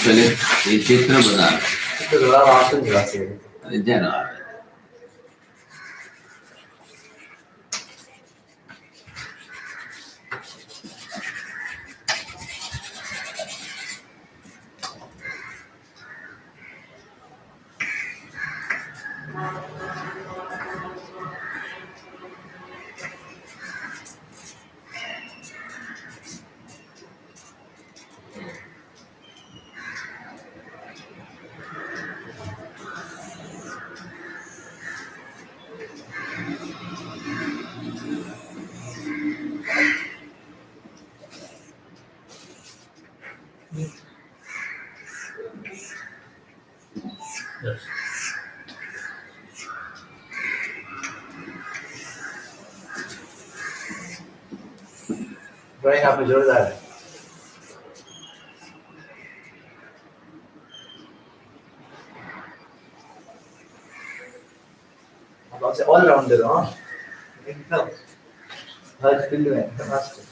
पहले ये चित्र बना जना ड्राइंग आपने जोरदार है। आप आपसे ऑलराउंडर हो, एकदम हर फील्ड में मास्टर।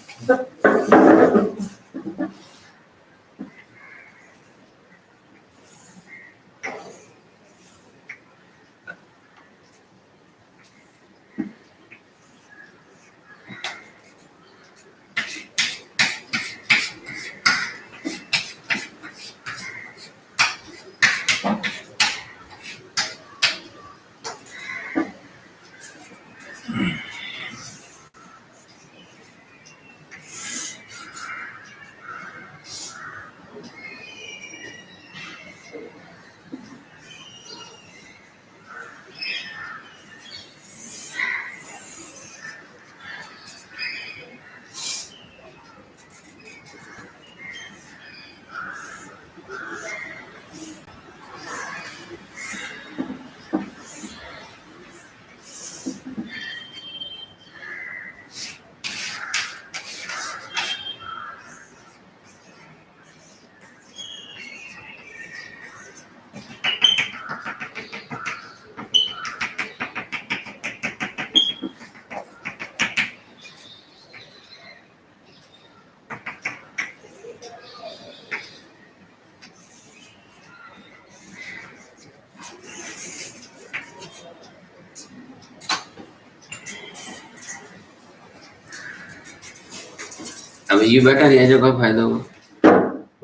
अब ये बेटा ये जो का फायदा होगा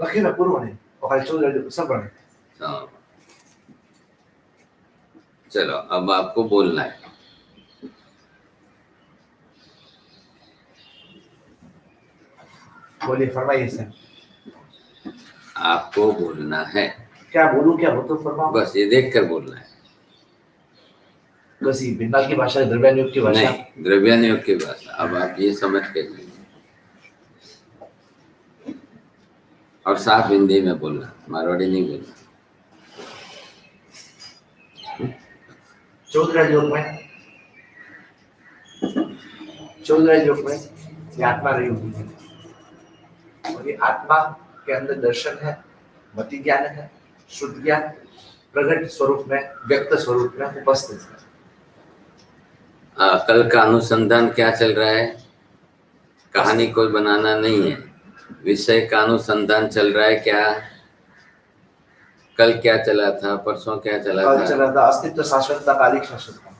लखी ना पूर्व नहीं और चल सब बने। चलो अब आपको बोलना है। बोलिए, फरमाइए सर। आपको बोलना है। क्या बोलूं, क्या हो तो फरमाओ। बस ये देख कर बोलना है। कैसी बिंदाल की भाषा, द्रव्यानुयोग की भाषा? नहीं, द्रव्यानुयोग की भाषा। अब आप ये समझ के लीजिए और साफ हिंदी में बोलना, मारवाड़ी नहीं बोलना। चौदह योग में ये आत्मा रही होगी और ये आत्मा के अंदर दर्शन है, मति ज्ञान है, शुद्ध ज्ञान प्रकट स्वरूप में, व्यक्त स्वरूप में उपस्थित है। कल का अनुसंधान क्या चल रहा है? कहानी कोई बनाना नहीं है, विषय का अनुसंधान चल रहा है। क्या कल क्या चला था, परसों क्या चला था? कल चला था अस्तित्व शाश्वतता, कालिक शाश्वतता।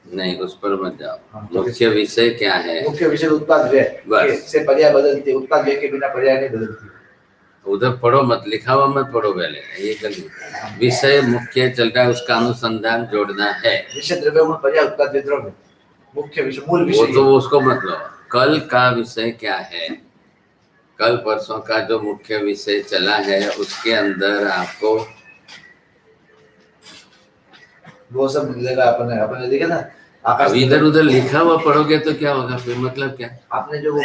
नहीं, उस पर मत जाओ। तो मुख्य विषय क्या है? मुख्य विषय उत्पाद व्यय से पर्याय बदलती, उत्पाद व्यय के बिना पर्याय नहीं बदलती। उधर पढ़ो मत, लिखा हुआ मत पढ़ो पहले। ये गलती। विषय मुख्य चल रहा है, उसका अनुसंधान जोड़ना है। विषय द्रव्य गुण पर्याय उत्पाद द्रव्य मुख्य विषय, मूल विषय। वो तो उसको मत लो। कल का विषय क्या है? कल परसों का जो मुख्य विषय चला है उसके अंदर आपको वो सब मिलेगा। अपने देखा ना अब इधर उधर लिखा हुआ पढ़ोगे तो क्या होगा, फिर मतलब क्या? आपने जो वो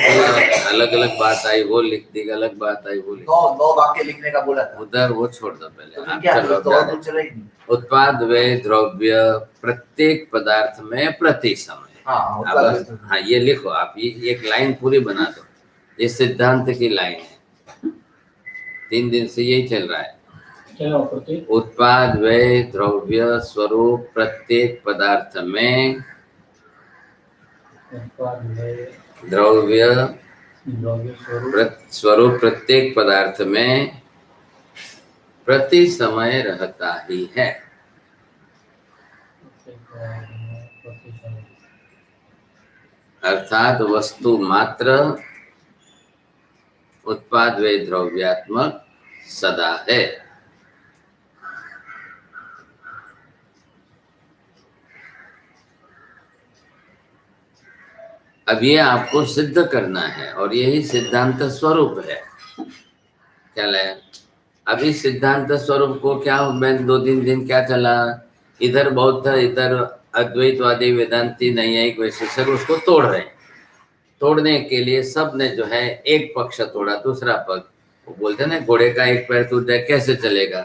अलग अलग बात आई वो लिख दी, अलग बात आई वो लिख दी। 9 वाक्य लिखने का बोला था, उधर वो छोड़ दो पहले, तो फिर आप क्या चलो अब तो और जाने। कुछ चला ही नहीं। उत्पाद व द्रव्य प्रत्येक पदार्थ में प्रति समय। हाँ, अब बस हाँ ये लिखो आप, ये एक लाइन पूरी बना दो, ये सिद्धांत की लाइन है, 3 दिन से यही चल रहा है। उत्पाद व द्रव्य स्वरूप प्रत्येक पदार्थ में, द्रव्य स्वरूप प्रत्येक पदार्थ में प्रति समय रहता ही है। अर्थात वस्तु मात्र उत्पाद व द्रव्यात्मक सदा है। अब ये आपको सिद्ध करना है और यही सिद्धांत स्वरूप है। क्या लाया? अभी सिद्धांत स्वरूप को क्या, मैं 2-3 दिन क्या चला, इधर बौद्ध, इधर अद्वैतवादी, वेदांती, नैयायिक, वैशेषिक उसको तोड़ रहे हैं। तोड़ने के लिए सब ने जो है एक पक्ष तोड़ा, दूसरा पक्ष, वो बोलते हैं ना घोड़े का एक पैर टूट जाए कैसे चलेगा,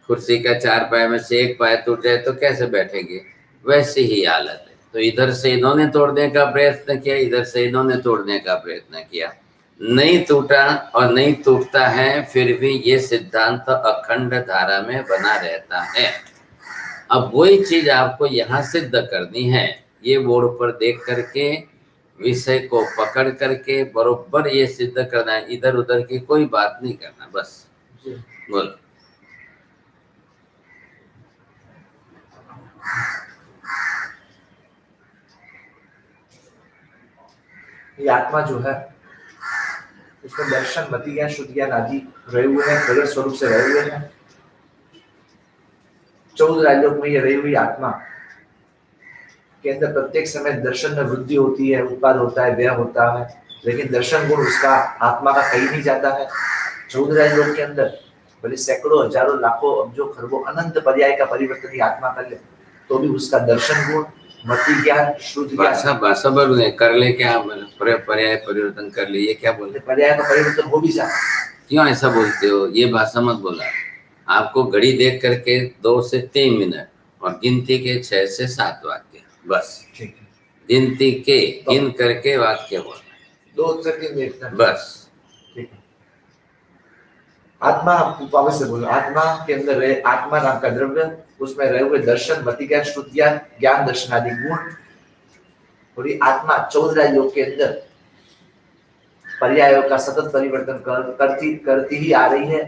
कुर्सी का 4 पैर में से एक पैर टूट जाए तो कैसे बैठेंगे, वैसी ही हालत है। तो इधर से इन्होंने तोड़ने का प्रयत्न किया, इधर से इन्होंने तोड़ने का प्रयत्न किया, नहीं टूटा और नहीं टूटता है, फिर भी ये सिद्धांत अखंड धारा में बना रहता है। अब वही चीज आपको यहाँ सिद्ध करनी है, ये बोर्ड पर देख करके विषय को पकड़ करके बरोबर ये सिद्ध करना है, इधर उधर की कोई बात नहीं करना, बस बोलो। ये आत्मा जो है उसमें दर्शन, मति ज्ञान, शुद्ध ज्ञान आदि रहे हुए हैं, प्रगट स्वरूप से रहे हुए हैं। 14 राजलोक में ये रही हुई आत्मा के अंदर प्रत्येक समय दर्शन में वृद्धि होती है, उत्पाद होता है, व्यय होता है, लेकिन दर्शन गुण उसका आत्मा का कहीं नहीं जाता है। 14 राजलोक के अंदर भले सैकड़ों, हजारों, लाखों, अब्जों, खरबों अनंत पर्याय का परिवर्तन ही आत्मा कर ले, तो भी उसका दर्शन गुण, मति ज्ञान, शुद्ध ज्ञान, भाषा बोल कर ले, क्या पर्याय परिवर्तन कर ले, ये क्या बोले? पर्याय का परिवर्तन हो भी जाए। क्यों ऐसा बोलते हो? ये भाषा मत बोला। आपको घड़ी देख करके 2 से 3 मिनट और गिनती के 6 से 7 वाक्य, बस गिनती के गिन करके वाक्य बोलना, 2 से 3 मिनट बस। ठीक है। आत्मा, वापस से बोलो, आत्मा के अंदर रहे, आत्मा नाम का द्रव्य, उसमें रहे हुए दर्शन, मति ज्ञान, शुद्ध ज्ञान, ज्ञान दर्शन आदि गुण, और ये आत्मा 14 योग के अंदर पर्यायों का सतत परिवर्तन करती ही आ रही है।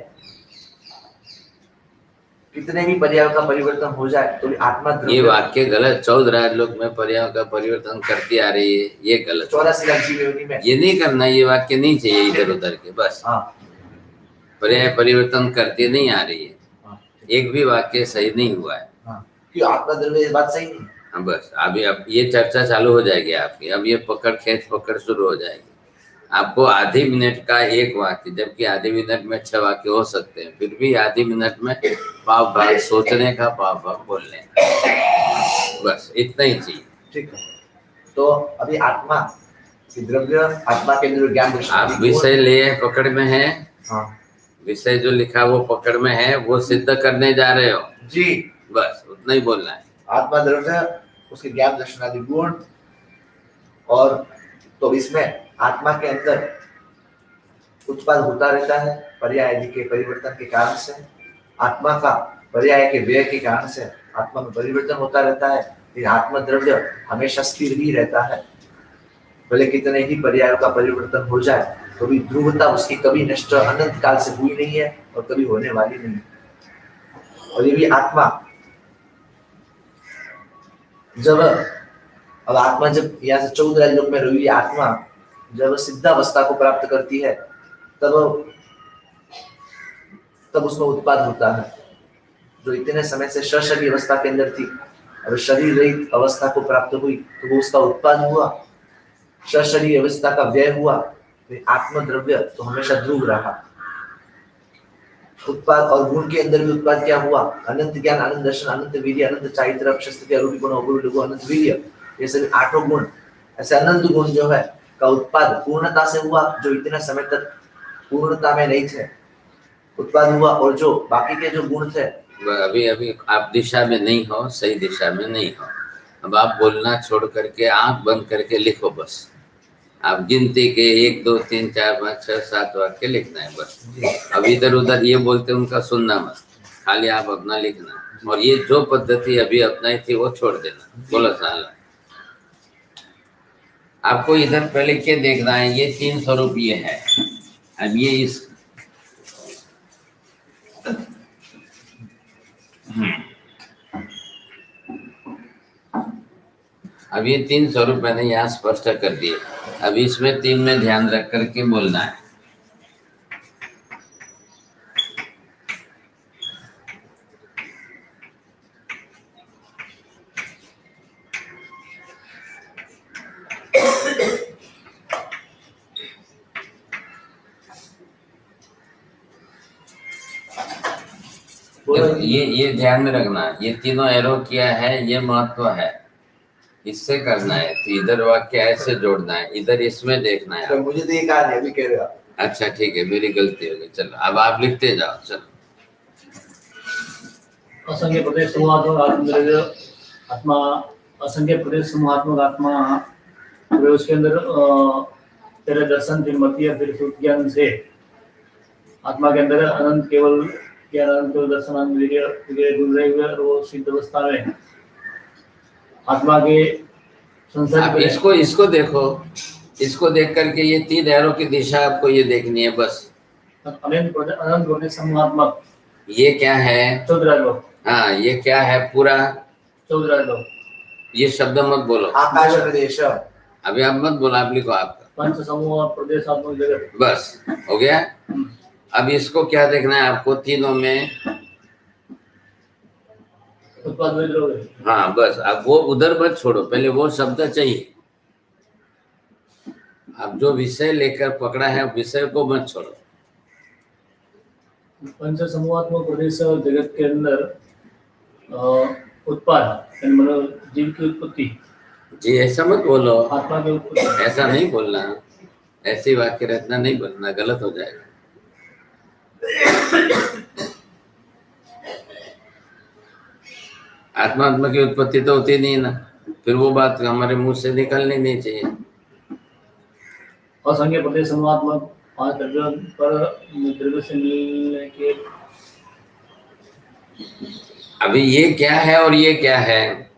कितने भी पर्यायों का परिवर्तन हो जाए तो आत्मा, ये वाक्य गलत, 14 लोक में पर्यायों का परिवर्तन करती आ रही है, ये गलत। 84 लाख जीव योनि में ये नहीं करना, ये वाक्य नहीं चाहिए इधर उधर के, बस। पर्याय परिवर्तन करती नहीं आ रही है, एक भी वाक्य सही नहीं हुआ है। क्यों? आत्मा द्रव्य, बात सही नहीं। हाँ बस, अभी अब ये चर्चा चालू हो जाएगी आपकी, अब ये पकड़ खेच पकड़ शुरू हो जाएगी। आपको आधे मिनट का एक वाक्य, जबकि आधे मिनट में 6 वाक्य हो सकते हैं, फिर भी आधे मिनट में पाव भाग सोचने का, पाव भाग बोलने का, बस इतना ही चाहिए। ठीक है। तो अभी आत्मा की द्रव्य, आत्मा के अंदर ज्ञान दर्शन, आप विषय ले पकड़ में है। हाँ, विषय जो लिखा वो पकड़ में है, वो सिद्ध करने जा रहे हो जी, बस उतना ही बोलना है। आत्मा द्रव्य, उसके ज्ञान दर्शन आदि गुण, और तो इसमें आत्मा के अंदर उत्पाद होता रहता है पर्याय आदि के परिवर्तन के कारण से, आत्मा का पर्याय के व्यय के कारण से आत्मा में परिवर्तन होता रहता है। लेकिन आत्मा द्रव्य हमेशा स्थिर ही रहता है, भले कितने ही पर्यायों का परिवर्तन हो जाए तो भी ध्रुवता उसकी कभी नष्ट अनंत काल से हुई नहीं है और कभी होने वाली नहीं। और ये भी आत्मा जब, अब आत्मा जब यहाँ से 14 लोक में रही आत्मा जब सिद्धावस्था को प्राप्त करती है, तब उसमें उत्पाद होता है, जो इतने समय से शरीर अवस्था के अंदर थी, अब शरीर रहित अवस्था को प्राप्त हुई तो वो उसका उत्पाद हुआ, शरीर अवस्था का व्यय हुआ। आत्मद्रव्य तो हमेशा ध्रुव रहा। उत्पाद और गुण के अंदर भी उत्पाद क्या हुआ? अनंत ज्ञान, अनंत दर्शन, अनंत वीर्य, अनंत चारित्र, अक्षस्थिति, अरूपी गुण, अगुरु लघु, अनंत वीर्य, ये सभी 8 गुण, ऐसे अनंत गुण जो है का उत्पाद पूर्णता से हुआ, जो इतने समय तक पूर्णता में नहीं थे उत्पाद हुआ, और जो बाकी के जो गुण थे अभी अभी आप दिशा में नहीं हो, सही दिशा में नहीं हो। अब आप बोलना छोड़ करके आंख बंद करके लिखो बस। आप गिनती के 1 2 3 4 5 6 7 वाक्य लिखना है बस। अब इधर उधर ये बोलते उनका सुनना मत, खाली आप अपना लिखना। और ये जो पद्धति अभी अपनाई थी वो छोड़ देना। बोलो साला। आपको इधर पहले क्या देखना है, ये 3 स्वरूप ये है। अब ये इस अब ये 3 स्वरूप मैंने यहाँ स्पष्ट कर दिए। अब इसमें 3 में ध्यान रख करके बोलना है। ये ध्यान में रखना, ये तीनों एरो किया है, ये महत्व है, इससे करना है। तो इधर वाक्य ऐसे जोड़ना है, इधर इसमें देखना है। तो मुझे तो ये कहा नहीं, अभी कह रहे हो आप। अच्छा ठीक है, मेरी गलती हो गई। चलो अब आप लिखते जाओ। चलो असंख्य प्रदेश समूहात्मक आत्मा, असंख्य प्रदेश समूहात्मक आत्मा, फिर उसके अंदर तेरे दर्शन, फिर मति, फिर शुद्ध ज्ञान से आत्मा के अंदर अनंत केवल ज्ञान, अनंत केवल दर्शन, अनंत वगैरह जुड़ रहे हुए, और वो सिद्ध अवस्था में आत्मा के आप इसको देखो, इसको देख करके ये 3 एरो की दिशा आपको ये देखनी है बस। अनंत प्रदेश समूहात्मक, ये क्या है? 14 लोग। हाँ, ये क्या है पूरा? 14 लोग। ये शब्द मत बोलो। आकाश प्रदेश, अभी आप मत बोलो, आप लिखो। आपका पंच समूह प्रदेशात्मक जगत, बस हो गया। अब इसको क्या देखना है आपको? तीनों में उत्पाद विद्रोह। हाँ बस, अब वो उधर मत छोड़ो, पहले वो शब्द चाहिए। अब जो विषय लेकर पकड़ा है विषय को मत छोड़ो। पंच समूहात्मक प्रदेश जगत के अंदर उत्पाद मतलब जीव की उत्पत्ति। जी ऐसा मत बोलो, आत्मा की उत्पत्ति। ऐसा नहीं बोलना, ऐसी वाक्य रचना नहीं बोलना, गलत हो जाएगा। आत्मा की उत्पत्ति तो होती नहीं ना, फिर वो बात हमारे मुंह से निकलनी नहीं चाहिए। असंख्य प्रदेश समूहात्मक 5 द्रव्यों पर द्रव्य से मिलने के। अभी ये क्या है और ये क्या है,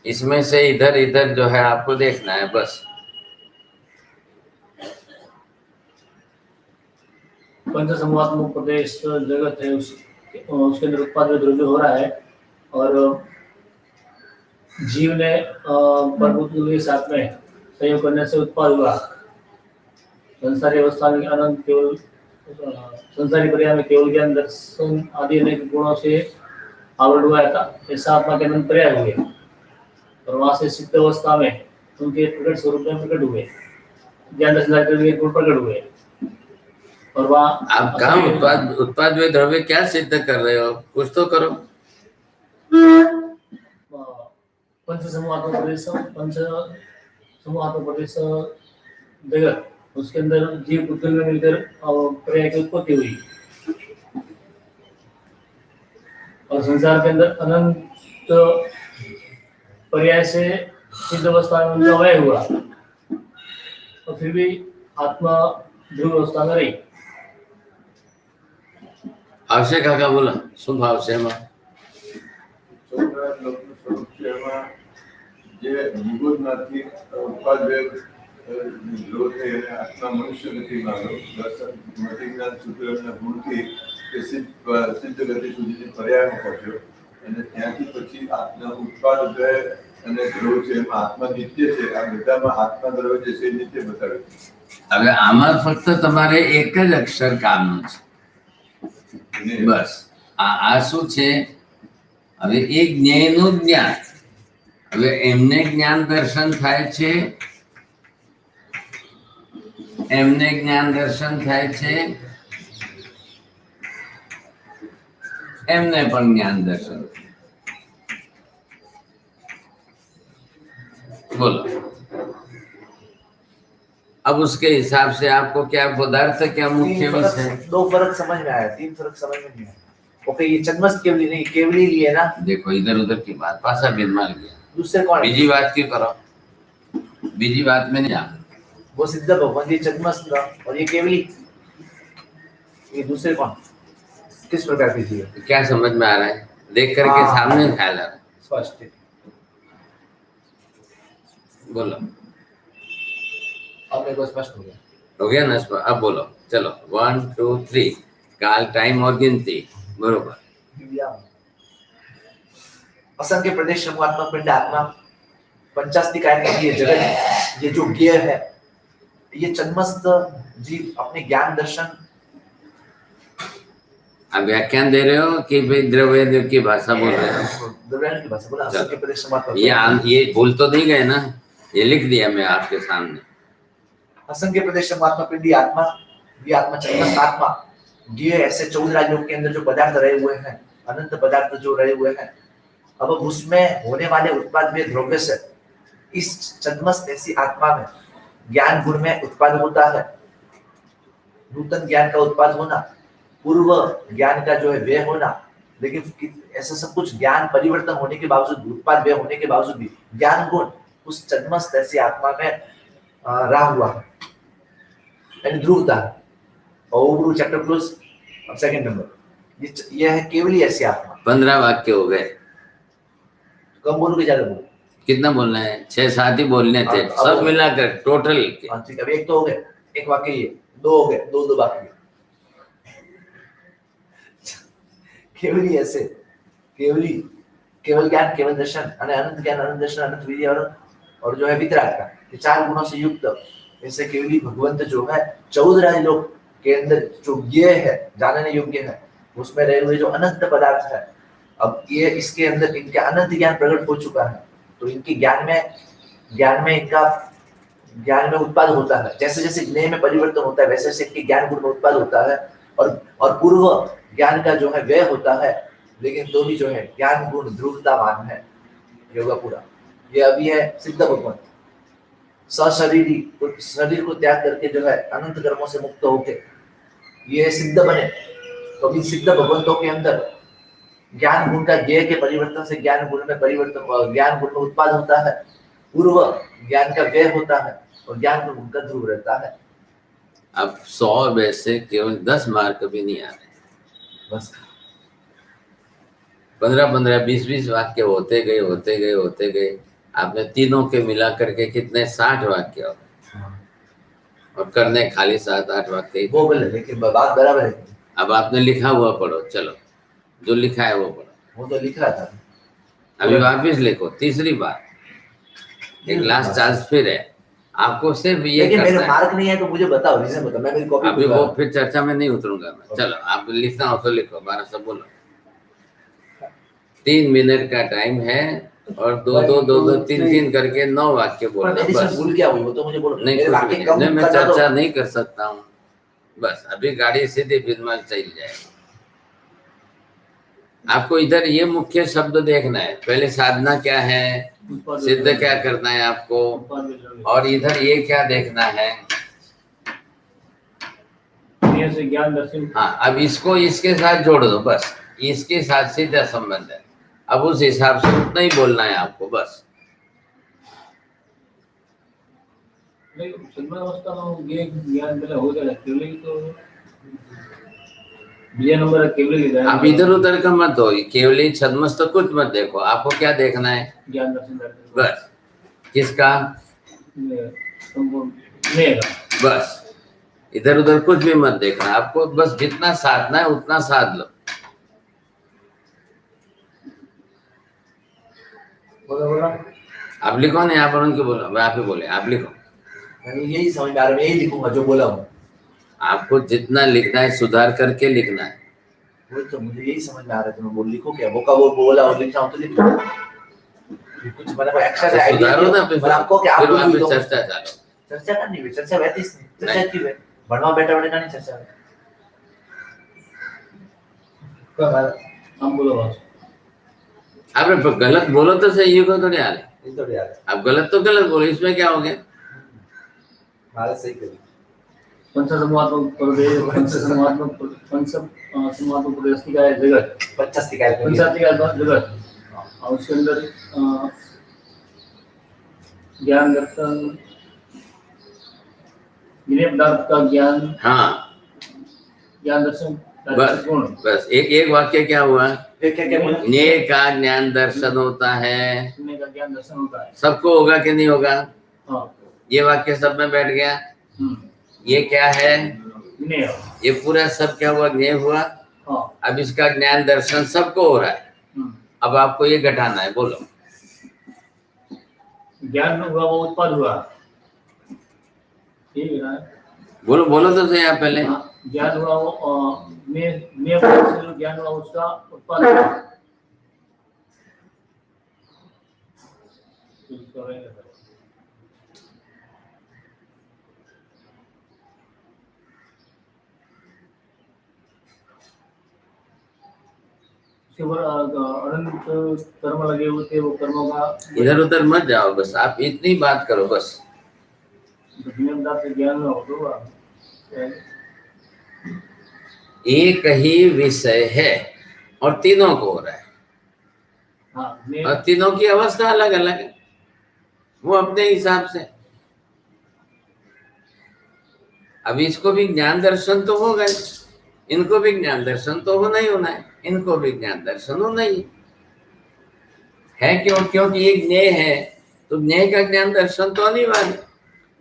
इसमें से इधर इधर जो है आपको देखना है बस। पंच समूहात्मक प्रदेश जगत है, उसके अंदर उत्पाद द्रव्य हो रहा है, और जीव ने प्रभुत्व के साथ में सहयोग करने से उत्पाद हुआ। संसारी अवस्था में अनंत केवल, संसारी पर्याय में केवल ज्ञान, दर्शन आदि अनेक गुणों से आवरण हुआ था। ऐसा आत्मा के अनंत पर्याय हुए, और वहां से सिद्ध अवस्था में उनके प्रकट स्वरूप में प्रकट हुए, ज्ञान दर्शन आदि के गुण प्रकट हुए। और वहाँ आप काम उत्पाद वे द्रव्य क्या सिद्ध कर रहे हो? कुछ तो करो। पंच समूहात्मक प्रदेश जगत, उसके अंदर जीव बुद्धि में मिलकर पर्याय की उत्पत्ति हुई, और संसार के अंदर अनंत पर्याय से सिद्ध अवस्था में उनका वय हुआ, और फिर भी आत्मा ध्रुव अवस्था में रही। आवश्यक का बोला शुभ आवश्यक જે નિગુણ નથી ઉત્પાદ વેગ લો છે એને આત્મા મનુષ્ય ગતિ માનો દર્શન મતિ જ્ઞાન સૂત્રના ગુણથી કે સિદ્ધ ગતિ સુધીની પર્યાયમાં પહોંચ્યો અને ત્યાંથી પછી આત્મા ઉત્પાદ દ્રવ્ય અને ધ્રુવ છે એમાં આત્મા નિત્ય છે આ બધામાં આત્મા દ્રવ્ય જે છે નિત્ય બતાવે છે. હવે આમાં ફક્ત તમારે એક જ અક્ષર કામનું છે બસ. આ શું છે? હવે એ જ્ઞેયનું જ્ઞાન, હવે એમને જ્ઞાન દર્શન થાય છે, એમને જ્ઞાન દર્શન થાય છે, એમને પણ જ્ઞાન દર્શન. बोलो। अब उसके हिसाब से आपको क्या पदार्थ क्या मुख्य विषय? दो फर्क समझ में आया, तीन फर्क समझ में नहीं आया। ओके, ये छद्मस्त केवली नहीं, केवली लिए ना। देखो इधर उधर की बात, पासा बिनमाल गया। दूसरे कौन है? बीजी बात क्यों करो, बीजी बात में नहीं जाओ। वो सिद्ध भगवान, ये छद्मस्त और ये केवली, ये दूसरे कौन? किस प्रकार की चीज है? क्या समझ में आ रहा है? देख करके सामने ख्याल आ रहा है। स्पष्ट है। बोलो, अब मेरे को स्पष्ट हो गया। हो गया ना? अब बोलो, चलो 1 2 3, काल, टाइम और गिनती, बरोबर। असंख्य प्रदेश, समूहात्मक पिंड, आत्मा, पंचास्तिक आत्मा, ये जगत, ये जो ज्ञेय है, ये छद्मस्त जीव अपने ज्ञान दर्शन। आप व्याख्यान दे रहे हो कि भाई द्रव्य की भाषा बोल रहे हो? द्रव्यान की भाषा बोला। असंख्य प्रदेश, समूहात्मक ये भूल तो नहीं गए ना? ये लिख दिया मैं आपके सामने। असंख्य प्रदेश, समूहात्मक पिंड, आत्मा, ये आत्मा छद्मस्त आत्मा, ये ऐसे 14 राज्यों के अंदर जो पदार्थ रहे हुए हैं, अनंत पदार्थ जो रहे हुए हैं, अब उसमें होने वाले उत्पाद में द्रव्य से इस छद्मस्त ऐसी आत्मा में ज्ञान गुण में उत्पाद होता है। नूतन ज्ञान का उत्पाद होना, पूर्व ज्ञान का जो है व्यय होना, लेकिन ऐसा सब कुछ ज्ञान परिवर्तन होने के बावजूद, उत्पाद व्यय होने के बावजूद भी ज्ञान गुण उस छद्मस्त ऐसी आत्मा में रहा हुआ है, यानी ध्रुवता है। और चैप्टर क्लोज। अब सेकंड नंबर, ये है केवली ऐसी आत्मा। 15 वाक्य हो गए। कम बोलोगे ज्यादा बोलो? कितना बोलना है? 6-7 ही बोलने थे, सब मिलाकर टोटल। ठीक है, अब एक तो हो गए, एक वाक्य ये, दो हो गए, दो वाक्य। केवली ऐसे, केवली, केवल ज्ञान, केवल दर्शन, अनंत ज्ञान, अनंत दर्शन, अनंत विधि और जो है वितराग का, ये 4 गुणों से युक्त ऐसे केवली भगवंत जो है 14 राज्यों के अंदर जो ज्ञेय है, जानने योग्य है, उसमें रहे हुए जो अनंत पदार्थ है, अब ये इसके अंदर इनके अनंत ज्ञान प्रकट हो चुका है, तो इनके ज्ञान में इनका ज्ञान में उत्पाद होता है। जैसे जैसे ज्ञेय में परिवर्तन होता है, वैसे वैसे इनके ज्ञान गुण में उत्पाद होता है, और पूर्व ज्ञान का जो है व्यय होता है, लेकिन तो भी जो है ज्ञान गुण ध्रुवतावान है। योगा पूरा ये अभी है सिद्ध भगवंत, सशरीरी, शरीर को त्याग करके जो है अनंत कर्मों से मुक्त होके ये सिद्ध बने। तो अभी सिद्ध भगवंतों के अंदर ज्ञान गुण का ज्ञेय के परिवर्तन से ज्ञान गुण में परिवर्तन, ज्ञान गुण में उत्पाद होता है, पूर्व ज्ञान का व्यय होता है, और ज्ञान गुण का ध्रुव रहता है। अब 100 में से केवल 10 मार्क भी नहीं आ रहे, बस 15-15, 20-20 वाक्य होते गए। आपने तीनों के मिला करके कितने 60 वाक्य हो गए, और करने खाली 7-8 वाक्य। वो बोले, लेकिन बात बराबर है। अब आपने लिखा हुआ पढ़ो, चलो जो लिखा है वो पढ़ो। वो तो लिख रहा था, अभी वापिस लिखो, तीसरी बार, एक लास्ट चांस फिर है आपको, सिर्फ ये लेकिन मेरे करना है। मार्क नहीं है तो मुझे बताओ, रीजन बताओ, मैं मेरी कॉपी अभी वो फिर चर्चा में नहीं उतरूंगा मैं। चलो आप लिखना हो तो लिखो, 12 सब बोलो। 3 मिनट का टाइम है, और 2 3 करके 9 वाक्य बोलना बस। भूल गया वो तो मुझे बोलो। नहीं कुछ भी नहीं, मैं चर्चा नहीं कर सकता हूँ, बस अभी गाड़ी सीधे बिजमल चल जाएगी। आपको इधर ये मुख्य शब्द देखना है, पहले साधना क्या है, सिद्ध क्या करना है आपको, और इधर ये क्या देखना है, से ज्ञान दर्शन। हाँ, अब इसको इसके साथ जोड़ दो, बस इसके साथ सीधा संबंध है। अब उस हिसाब से उतना ही बोलना है आपको, बस। नहीं, अवस्था में ये ज्ञान पहले हो जाएगा, केवली तो ये नंबर केवली। आप इधर उधर का मत हो, केवली छद्मस्त कुछ मत देखो, आपको क्या देखना है, ज्ञान दर्शन बस। किसका? बस इधर उधर कुछ भी मत देखना, आपको बस जितना साधना है उतना साध लो। बोलो आप लिखो ना, यहाँ पर उनके बोलो, आप ही बोले, आप लिखो। यही समझ में आ रहा है, मैं यही लिखूंगा जो बोला हूँ। आपको जितना लिखना है सुधार करके लिखना है। वो तो मुझे यही समझ में आ रहा है, तो मैं लिखो क्या, वो का वो बोला और लिखा हूँ तो लिखो कुछ, मतलब एक्स्ट्रा से सुधारो ना, फिर आपको क्या, आप वहाँ पे तो चर्चा चालो। चर्चा करनी है, चर्चा वैसी चर्चा की है, भणवा बैठा बैठा नहीं चर्चा है। हम बोलो बस, आप गलत बोलो तो सही, को तो नहीं आले। ये तो याद है, आप गलत तो गलत बोलो, इसमें क्या हो गया? भारत सही करी। पंचसमूहात्मक प्रदेश है जगत, 50 निकाय पे पंचायती का जगत, और उसके अंदर ज्ञान दर्शन, विनय पदार्थ का ज्ञान, हाँ ज्ञान दर्शन, बस गुण। बस एक वाक्य क्या हुआ? क्या क्या बोला? ज्ञेय का ज्ञान दर्शन होता है, विनय का ज्ञान दर्शन होता है। सबको होगा कि नहीं होगा? हाँ। ये वाक्य सब में बैठ गया। हम्म। ये क्या है? विनय। ये पूरा सब क्या हुआ? ज्ञेय हुआ। हाँ। अब इसका ज्ञान दर्शन सबको हो रहा है। हम्म। अब आपको ये घटाना है, बोलो। ज्ञान हुआ वो उत्पाद हुआ, ठीक है ना? बोलो बोलो तो सही आप पहले। हाँ, ज्ञान हुआ वो मैं से जो ज्ञान हुआ उसका उत्पाद हुआ। अनंत कर्म लगे हुए थे, वो कर्मों का इधर उधर मत जाओ, बस आप इतनी बात करो बस। ज्ञान होगा, एक ही विषय है और तीनों को हो रहा है। हाँ, और तीनों की अवस्था अलग अलग है, वो अपने हिसाब से। अब इसको भी ज्ञान दर्शन तो होगा ही, इनको भी ज्ञान दर्शन तो होना ही होना है, इनको भी ज्ञान दर्शन होना ही है। क्यों? क्योंकि ये ज्ञेय है तो ज्ञेय का ज्ञान दर्शन तो अनिवार्य।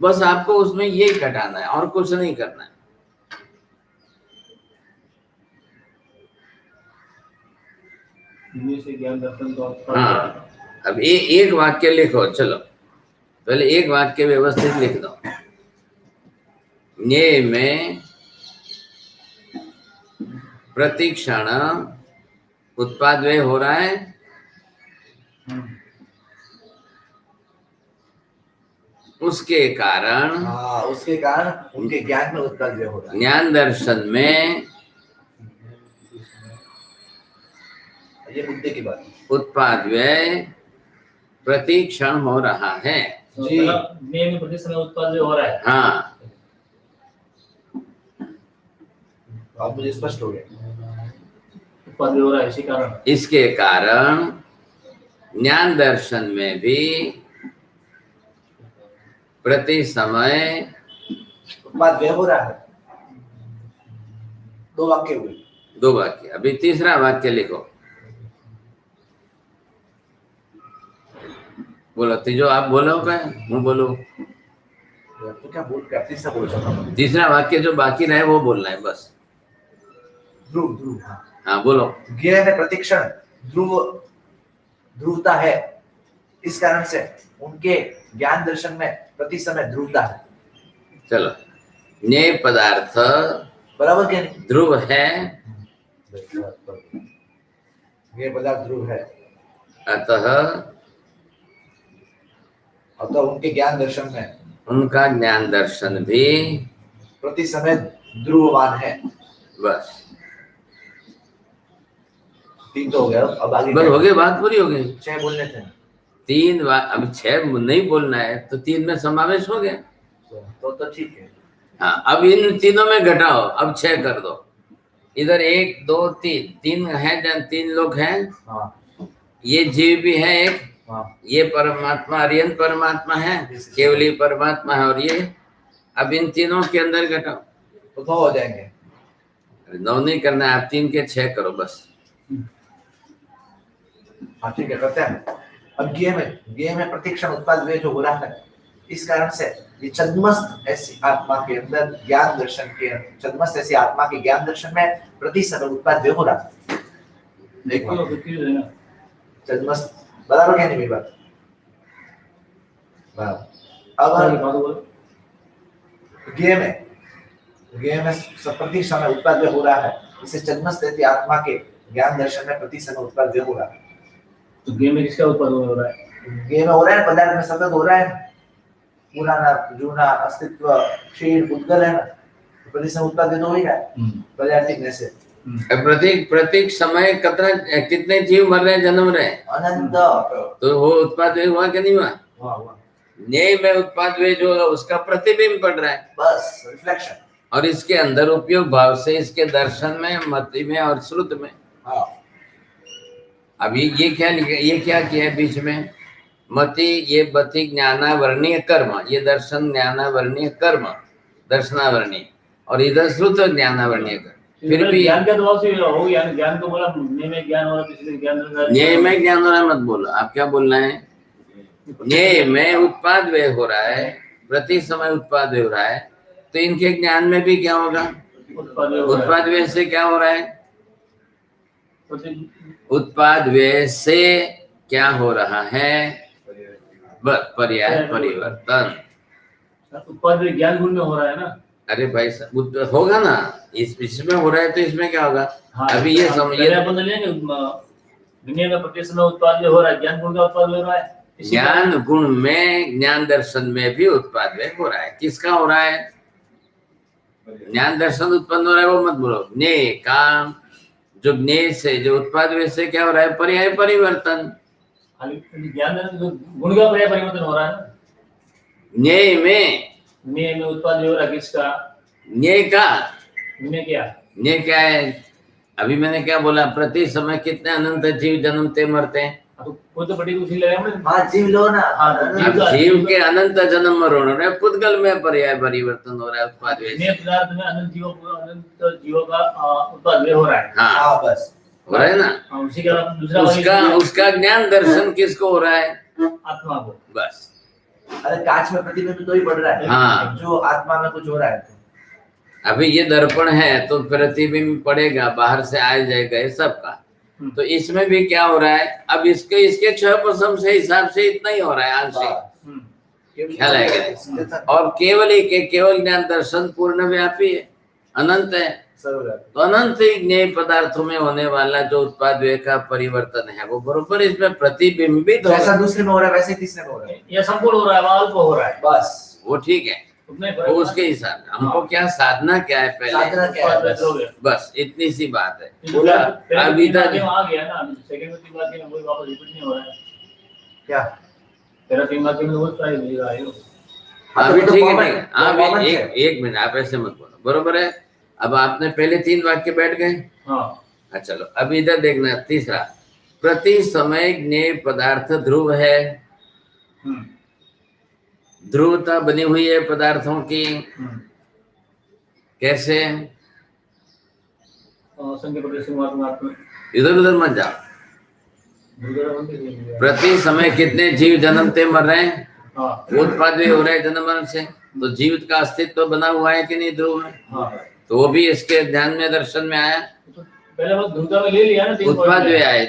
बस आपको उसमें ये घटाना है और कुछ नहीं करना है। से ज्ञान दर्शन तो हाँ, अब एक वाक्य लिखो। चलो पहले एक वाक्य व्यवस्थित लिख दो। ज्ञेय में प्रति क्षण उत्पाद व्यय हो रहा है। उसके कारण, हाँ, उसके कारण उनके ज्ञान में उत्पाद व्यय हो रहा है। ज्ञान दर्शन में ये मुद्दे की बात, उत्पाद व्यय प्रति क्षण हो रहा है। जी। में प्रति समय उत्पाद व्यय हो रहा है। हाँ, अब मुझे स्पष्ट हो गया। उत्पाद व्यय हो रहा है, इसी कारण, इसके कारण ज्ञान दर्शन में भी प्रति समय उत्पाद व्यय हो रहा है। 2 वाक्य हुए। 2 वाक्य। अभी तीसरा वाक्य लिखो। बोलो तीजो, आप बोलो क्या? मैं बोलो। तो क्या बोल क्या तीसरा बोल सकता हूँ? तीसरा वाक्य जो बाकी रहे वो बोलना है बस। ध्रुव ध्रुव, हाँ हाँ बोलो। ज्ञेय में प्रतिक्षण ध्रुवता है, इस कारण से उनके ज्ञान दर्शन में प्रति समय ध्रुवता है। चलो, ज्ञेय पदार्थ बराबर क्या नहीं? ध्रुव है, ज्ञेय पदार्थ ध्रुव है, अतः उनके ज्ञान दर्शन में उनका ज्ञान दर्शन भी प्रति समय ध्रुववान है। बस 3 तो हो गया, अब आगे बस हो गई, बात पूरी हो गई। 6 बोलने थे। 3 अब 6 नहीं बोलना है तो 3 में समावेश हो गया। तो ठीक है। हाँ, अब इन तीनों में घटाओ, अब 6 कर दो। इधर 1 2 3 है, जन 3 लोग हैं। हाँ, ये जीव भी है एक, हाँ, ये परमात्मा अरियंत परमात्मा है, केवली परमात्मा है, और ये। अब इन तीनों के अंदर घटाओ तो 2 हो जाएंगे। 9 नहीं करना है, आप 3 के 6 करो बस। हाँ ठीक है, करते हैं। अब ज्ञेय में प्रतिक्षण उत्पाद व्यय जो हो रहा है, इस कारण से ये छद्मस्त ऐसी आत्मा के अंदर ज्ञान दर्शन के, छद्मस्त ऐसी आत्मा के ज्ञान दर्शन में प्रति समय उत्पाद व्यय हो रहा है। देखो छद्मस्त बराबर क्या नहीं मेरी बात? अब ज्ञेय में प्रति समय उत्पाद व्यय हो रहा है, इससे छद्मस्त ऐसी आत्मा के ज्ञान दर्शन में प्रति समय उत्पाद व्यय हो रहा है। तो ज्ञेय में किसका उत्पाद हो रहा है? ज्ञेय में हो रहा है, पदार्थ में सतत हो रहा है। पुराना जूना अस्तित्व क्षीण उद्गल है ना, तो प्रति समय उत्पाद व्यय तो हो ही रहा है पदार्थिक में से। प्रत्येक प्रत्येक समय कितने जीव मर रहे जन्म रहे, अनंत तो वो उत्पाद वे हुआ कि नहीं हुआ? वाह वाह न्याय में उत्पाद वे जो होगा उसका प्रतिबिंब पड़ रहा है, बस रिफ्लेक्शन और इसके अंदर उपयोग भाव से इसके दर्शन में, मति में और श्रुत में। हाँ अभी ये क्या किया है बीच में? मति, ये मति ज्ञानावरणीय कर्म, ये दर्शन ज्ञानावरणीय कर्म, दर्शनावरणीय, और इधर श्रुत ज्ञानावरणीय कर्म। फिर भी ज्ञान के दबाव से हो गया, ज्ञान को बोला न्याय में ज्ञान हो रहा है, किसी ज्ञान न्याय में ज्ञान हो रहा है मत बोलो, आप क्या बोलना है? न्याय में उत्पाद व्यय हो रहा है, प्रति समय उत्पाद व्यय हो रहा है, तो इनके ज्ञान में भी क्या होगा? उत्पाद व्यय से क्या हो रहा है? उत्पाद व्यय से क्या हो रहा है? पर्याय परिवर्तन। उत्पाद व्यय ज्ञान गुण में हो रहा है ना। अरे भाई होगा ना, इसमें हो रहा है तो इसमें क्या होगा? हाँ, अभी ये समझिए, दुनिया में प्रति समय उत्पाद व्यय हो रहा है, ज्ञान गुण का उत्पाद व्यय हो रहा है। ज्ञान गुण में, ज्ञान दर्शन में भी उत्पाद व्यय हो रहा है। किसका हो रहा है? ज्ञान दर्शन उत्पन्न हो रहा है, वो मत बोलो। ज्ञेय काम, जो ज्ञेय से, जो उत्पाद व्यय से क्या हो रहा है? पर्याय परिवर्तन। ज्ञान गुण का पर्याय परिवर्तन हो रहा है ना। ज्ञेय में उत्पाद व्यय हो रहा है, किसका? ज्ञेय का। ज्ञेय क्या है? अभी मैंने क्या बोला? प्रति समय कितने अनंत जीव जन्मते मरते हैं? कोई तो बड़ी कुछ ले रहे हैं। हाँ जीव लो ना। जीव के अनंत जन्म मरण रहे, पुद्गल में पर्याय परिवर्तन हो रहा है, उत्पाद व्यय पदार्थ में अनंत जीवों का उत्पाद व्यय हो रहा है। हाँ बस हो रहा है ना। उसी के बाद दूसरा उसका ज्ञान दर्शन किसको हो रहा है? आत्मा को। बस। अरे कांच में प्रतिबिंब तो ही पड़ रहा है। हाँ, जो आत्मा में कुछ हो रहा है। अभी ये दर्पण है तो प्रतिबिंब पड़ेगा, बाहर से आ जाएगा ये सबका। तो इसमें भी क्या हो रहा है? अब इसके 6% से हिसाब से इतना ही हो रहा है, आंशिक। ख्याल है? और केवल ज्ञान दर्शन पूर्ण व्यापी है, अनंत है। तो अनंत ही ज्ञेय पदार्थों में होने वाला जो उत्पाद व्यय का परिवर्तन है, वो बरोबर इसमें प्रतिबिंबित हो जैसा दूसरे में हो रहा है वैसे तीसरे में हो रहा है। ये संपूर्ण हो रहा है, अल्प हो रहा है, बस वो ठीक है। वो उसके हिसाब हमको क्या साधना क्या है पहले, बस इतनी सी बात है। अब इधर आ गया ना, सेकंड में 3 वाक्य में वही वापस रिपीट नहीं हो रहा है क्या? पहला 3 वाक्य में वो ट्राई मिल रहा है। अभी ठीक है। हाँ एक मिनट, आप ऐसे मत बोलो, बरोबर है। अब आपने पहले 3 वाक्य बैठ गए। हाँ चलो, अब इधर देखना तीसरा। प्रति समय ज्ञेय पदार्थ ध्रुव है, ध्रुवता बनी हुई है पदार्थों की। कैसे? इधर उधर मत जाओ। प्रति समय कितने जीव जन्मते मर रहे हैं, उत्पाद भी हो रहे हैं जन्म मरण से। तो जीव का अस्तित्व बना हुआ है कि नहीं ध्रुव में? तो वो भी इसके ध्यान में, दर्शन में आया। पहले वो ध्रुवता में ले लिया ना, उत्पाद वे आए।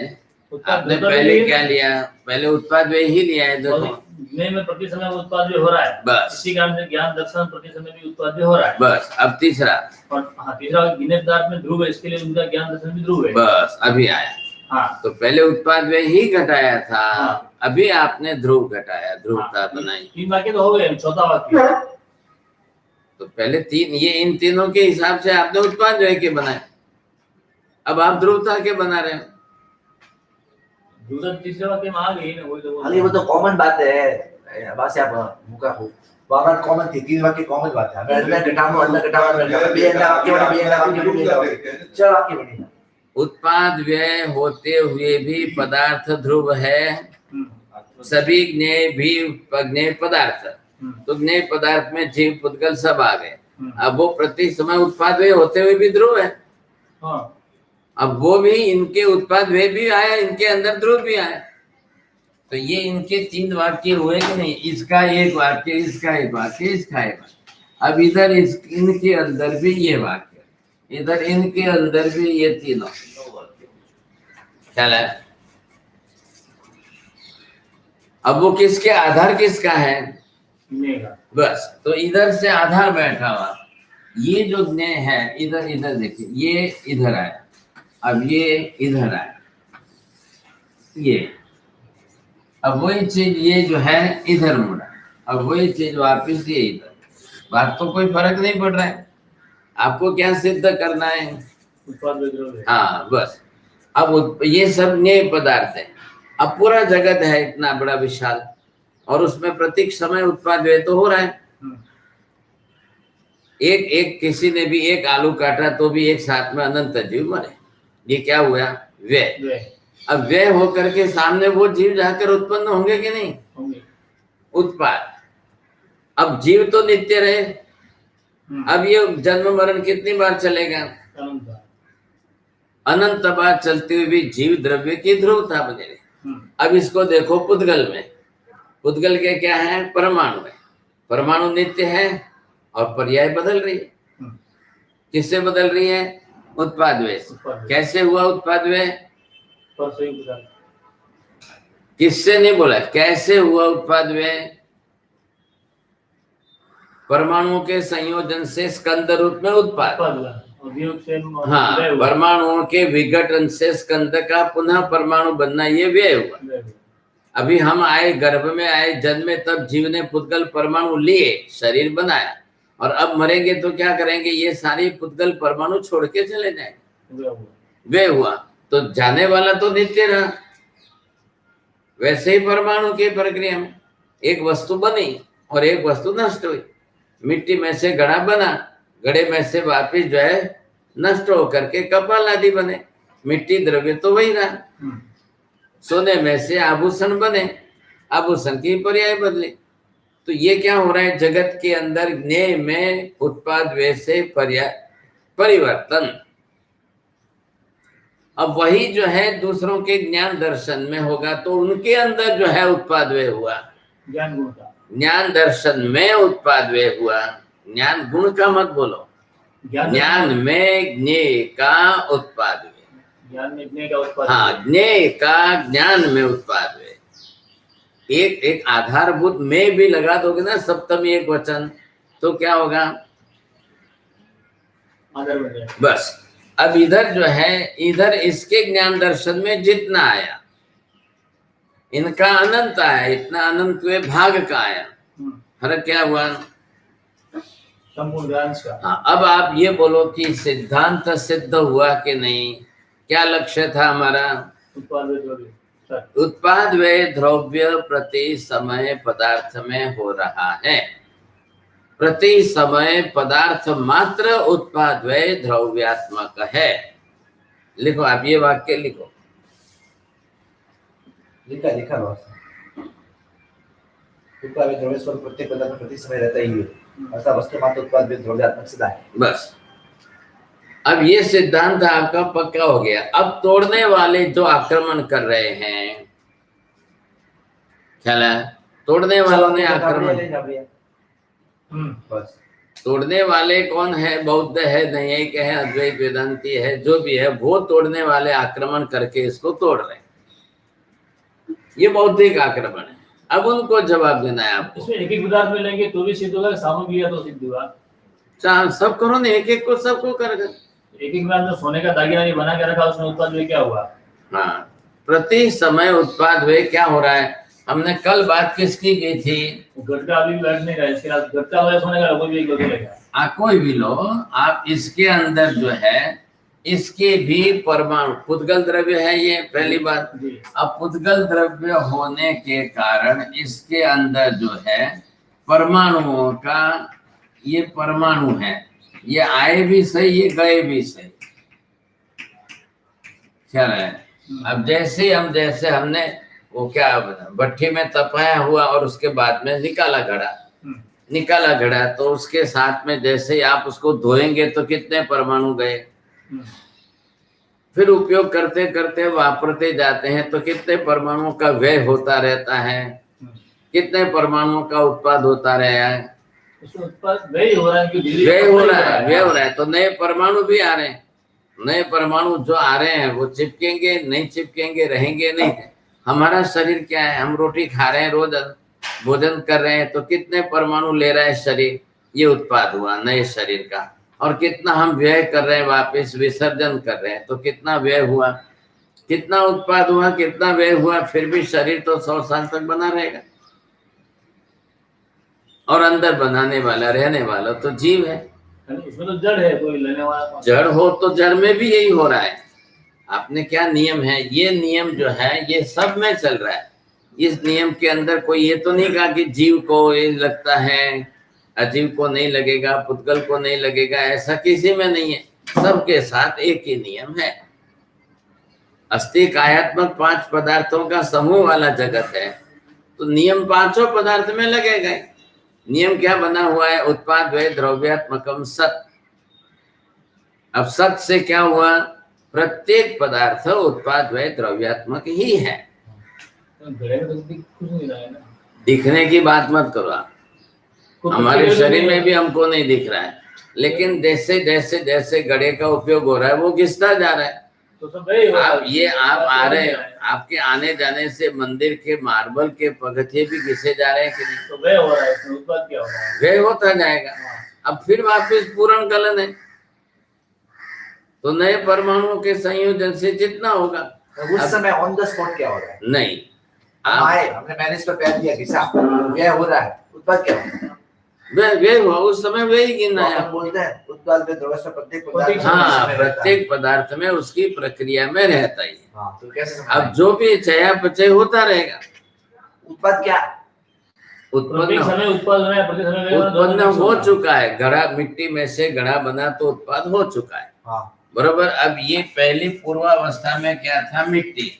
आपने पहले क्या लिया? पहले उत्पाद वे ही लिया है। देखो में प्रति समय उत्पाद भी हो रहा है, बस इसी कारण से ज्ञान दर्शन प्रति समय भी उत्पाद भी हो रहा है। बस अब तीसरा, और तीसरा ज्ञेय पदार्थ में ध्रुव है, इसके लिए उनका ज्ञान दर्शन भी ध्रुव है। बस अभी आया। हाँ, तो पहले उत्पाद वे ही घटाया था। हाँ, अभी आपने ध्रुव घटाया, ध्रुवता बनाई। 3 वाक्य तो हो गए, चौथा वाक्य। तो पहले 3, ये इन तीनों के हिसाब से आपने उत्पाद वे के बनाए, अब आप ध्रुवता के बना रहे हो। तीसरे वाक्य में आ गई ना, वो तो कॉमन बात है। बस आप मुका हो बात कॉमन थी, 3 वाक्य कॉमन बात है। अंदर घटाओ चल वाक्य बनेगा। उत्पाद व्यय होते हुए भी पदार्थ ध्रुव है, सभी ज्ञेय भी ज्ञेय पदार्थ। तो ज्ञेय पदार्थ में जीव पुद्गल सब आ गए। अब वो प्रति समय उत्पाद व्यय होते हुए भी ध्रुव है। अब वो भी, इनके उत्पाद वे भी आया, इनके अंदर ध्रुव भी आया। तो ये इनके 3 वाक्य हुए कि नहीं? इसका एक वाक्य, इसका एक वाक्य, इसका एक वाक्य। अब इधर इनके अंदर भी ये वाक्य, इधर इनके अंदर भी ये तीनों। ख्याल है? अब वो किसके आधार किसका है? बस, तो इधर से आधार बैठा हुआ। ये जो ज्ञेय है, इधर देखिए, ये इधर आया, अब ये इधर आया, ये अब वही चीज ये जो है इधर मुड़ा, अब वही चीज वापिस ये इधर। बात तो कोई फर्क नहीं पड़ रहा है। आपको क्या सिद्ध करना है? उत्पाद व द्रव्य। हाँ बस। अब ये सब न्याय पदार्थ है। अब पूरा जगत है इतना बड़ा विशाल, और उसमें प्रत्येक समय उत्पाद व्यय तो हो रहा है। एक एक किसी ने भी एक आलू काटा तो भी एक साथ में अनंत जीव मरे। ये क्या हुआ? व्यय। अब व्यय होकर के सामने वो जीव जाकर उत्पन्न होंगे कि नहीं? होंगे। उत्पाद। अब जीव तो नित्य रहे। अब ये जन्म मरण कितनी बार चलेगा? अनंत बार चलते हुए भी जीव द्रव्य की ध्रुवता बने रहे। अब इसको देखो पुद्गल में। पुद्गल के क्या है? परमाणु है। परमाणु नित्य है और पर्याय बदल रही है। किससे बदल रही है? उत्पाद व्यय से। कैसे हुआ उत्पाद व्यय? किससे नहीं बोला, कैसे हुआ उत्पाद व्यय? परमाणुओं के संयोजन से स्कंद रूप में उत्पाद। हाँ, परमाणुओं के विघटन से स्कंद का पुनः परमाणु बनना, ये व्यय हुआ। अभी हम आए, गर्भ में आए, जन्मे, तब जीव ने पुद्गल परमाणु लिए, शरीर बनाया, और अब मरेंगे तो क्या करेंगे? ये सारी पुद्गल परमाणु छोड़ के चले जाएंगे। व्यय हुआ। तो जाने वाला तो नित्य रहा। वैसे ही परमाणु की प्रक्रिया में एक वस्तु बनी और एक वस्तु नष्ट हुई। मिट्टी में से घड़ा बना, घड़े में से वापिस जो है नष्ट होकर के कपाल आदि बने। मिट्टी द्रव्य तो वही रहा। सोने में से आभूषण बने, आभूषण की पर्याय बदले। तो ये क्या हो रहा है जगत के अंदर? न्याय में उत्पाद व्यय से पर्याय परिवर्तन। अब वही जो है दूसरों के ज्ञान दर्शन में होगा तो उनके अंदर जो है उत्पाद व्यय हुआ। ज्ञान गुण का। ज्ञान दर्शन में उत्पाद व्यय हुआ। ज्ञान गुण का मत बोलो। ज्ञान में ज्ञेय का उत्पाद व्यय। ज्ञान में ज्ञेय का उत्पाद। हाँ, ज्ञेय का ज्ञान में उत्पाद व्यय। एक एक आधारभूत में भी लगा दोगे ना, सप्तमी एक वचन, तो क्या होगा? बस। अब इधर जो है, इधर इसके ज्ञान दर्शन में जितना आया, इनका अनंत आया, इतना अनंत हुए भाग का आया। फर्क क्या हुआ? हाँ, अब आप ये बोलो कि सिद्धांत सिद्ध हुआ कि नहीं? क्या लक्ष्य था हमारा? उत्पाद व्यय द्रव्य प्रति समय पदार्थ में हो रहा है। प्रति समय पदार्थ मात्र उत्पाद व्यय द्रव्यात्मक है। लिखो, आप ये वाक्य लिखो। लिखा उत्पाद व्यय द्रव्य स्वरूप प्रत्येक पदार्थ प्रति समय रहता ही है, अर्थात वस्तु मात्र उत्पाद व्यय द्रव्यात्मक सिद्ध है। बस। अब ये सिद्धांत आपका पक्का हो गया। अब तोड़ने वाले जो आक्रमण कर रहे हैं, ख्याल है? तोड़ने वालों ने आक्रमण, बस। तोड़ने वाले कौन है? बौद्ध है, नैयायिक है, अद्वैत वेदांती है, जो भी है, वो तोड़ने वाले आक्रमण करके इसको तोड़ रहे हैं। ये बौद्धिक आक्रमण है। अब उनको जवाब देना है आपको। इसमें एक एक पदार्थ में लेंगे तो भी सिद्ध होगा, सामूहिक लिया तो सिद्ध हुआ। सब करो ना, एक एक को सबको कर। एक एक में सोने का दागिना नहीं बना के रखा, उसमें उत्पाद व्यय क्या हुआ? हाँ, प्रति समय उत्पाद व्यय क्या हो रहा है? हमने कल बात किसकी की थी? घट का अभी बैठ नहीं रहा, इसके बाद घट का सोने का कोई भी लेगा। कोई भी लो आप, इसके अंदर जो है, इसके भी परमाणु पुद्गल द्रव्य है। ये पहली बात। अब पुद्गल द्रव्य होने के कारण इसके अंदर जो है परमाणुओं का, ये परमाणु है, ये आए भी सही, ये गए भी सही। क्या है? अब जैसे हमने वो क्या भट्ठी में तपाया हुआ और उसके बाद में निकाला घड़ा, तो उसके साथ में जैसे ही आप उसको धोएंगे तो कितने परमाणु गए। फिर उपयोग करते करते वापरते जाते हैं तो कितने परमाणुओं का व्यय होता रहता है, कितने परमाणुओं का उत्पाद होता रहा है। व्यय हो रहा है तो नए परमाणु भी आ रहे हैं। नए परमाणु जो आ रहे हैं वो चिपकेंगे नहीं चिपकेंगे, रहेंगे नहीं। हमारा शरीर क्या है? हम रोटी खा रहे हैं, रोज भोजन कर रहे हैं, तो कितने परमाणु ले रहा है शरीर? ये उत्पाद हुआ नए शरीर का। और कितना हम व्यय कर रहे हैं, वापस विसर्जन कर रहे हैं, तो कितना व्यय हुआ, कितना उत्पाद हुआ, कितना व्यय हुआ। फिर भी शरीर तो 100 साल तक बना रहेगा। और अंदर बनाने वाला, रहने वाला तो जीव है। उसमें तो जड़ है, कोई लेने वाला जड़ हो तो जड़ में भी यही हो रहा है। आपने क्या नियम है, ये नियम जो है ये सब में चल रहा है। इस नियम के अंदर कोई ये तो नहीं कहा कि जीव को ये लगता है, अजीव को नहीं लगेगा, पुद्गल को नहीं लगेगा, ऐसा किसी में नहीं है। सबके साथ एक ही नियम है। अस्थि कायात्मक 5 पदार्थों का समूह वाला जगत है, तो नियम 5 पदार्थ में लगेगा। नियम क्या बना हुआ है, उत्पाद वे द्रव्यात्मकम सत। अब सत से क्या हुआ, प्रत्येक पदार्थ उत्पाद वे द्रव्यात्मक ही है। कुछ नहीं रहा है ना। दिखने की बात मत करो आप, हमारे शरीर में भी हमको नहीं दिख रहा है, लेकिन जैसे जैसे जैसे घड़े का उपयोग हो रहा है वो घिसता जा रहा है। तो सब वही हो रहा है। आप ये आप आ रहे हैं, आपके आने जाने से मंदिर के मार्बल के पगथिये भी घिसे जा रहे हैं कि नहीं? तो वह हो रहा है, इसमें उत्पाद क्या हो रहा है? वे होता जाएगा। अब फिर वापस पूर्ण कलन है, तो नए परमाणुओं के संयोजन से जितना होगा। उस समय ऑन द स्पॉट क्या हो रहा है? नहीं, हम आए, हमने मैंने इस पर पैर दिया, घिसा, यह हो रहा है, उत्पाद क्या हो रहा है? वे हुआ उस समय वे ही गिना है। अपन बोलते हैं उत्पाद में द्रव्य प्रत्येक पदार्थ हाँ, प्रत्येक पदार्थ में उसकी प्रक्रिया में रहता ही है। हाँ, तो कैसे अब जो भी चयापचय होता रहेगा। उत्पाद क्या प्रत्येक समय उत्पाद होना है, प्रत्येक समय उत्पन्न हो चुका है। घड़ा, मिट्टी में से घड़ा बना तो उत्पाद हो चुका है। हाँ, बरोबर। अब ये पहली पूर्वावस्था में क्या था, मिट्टी।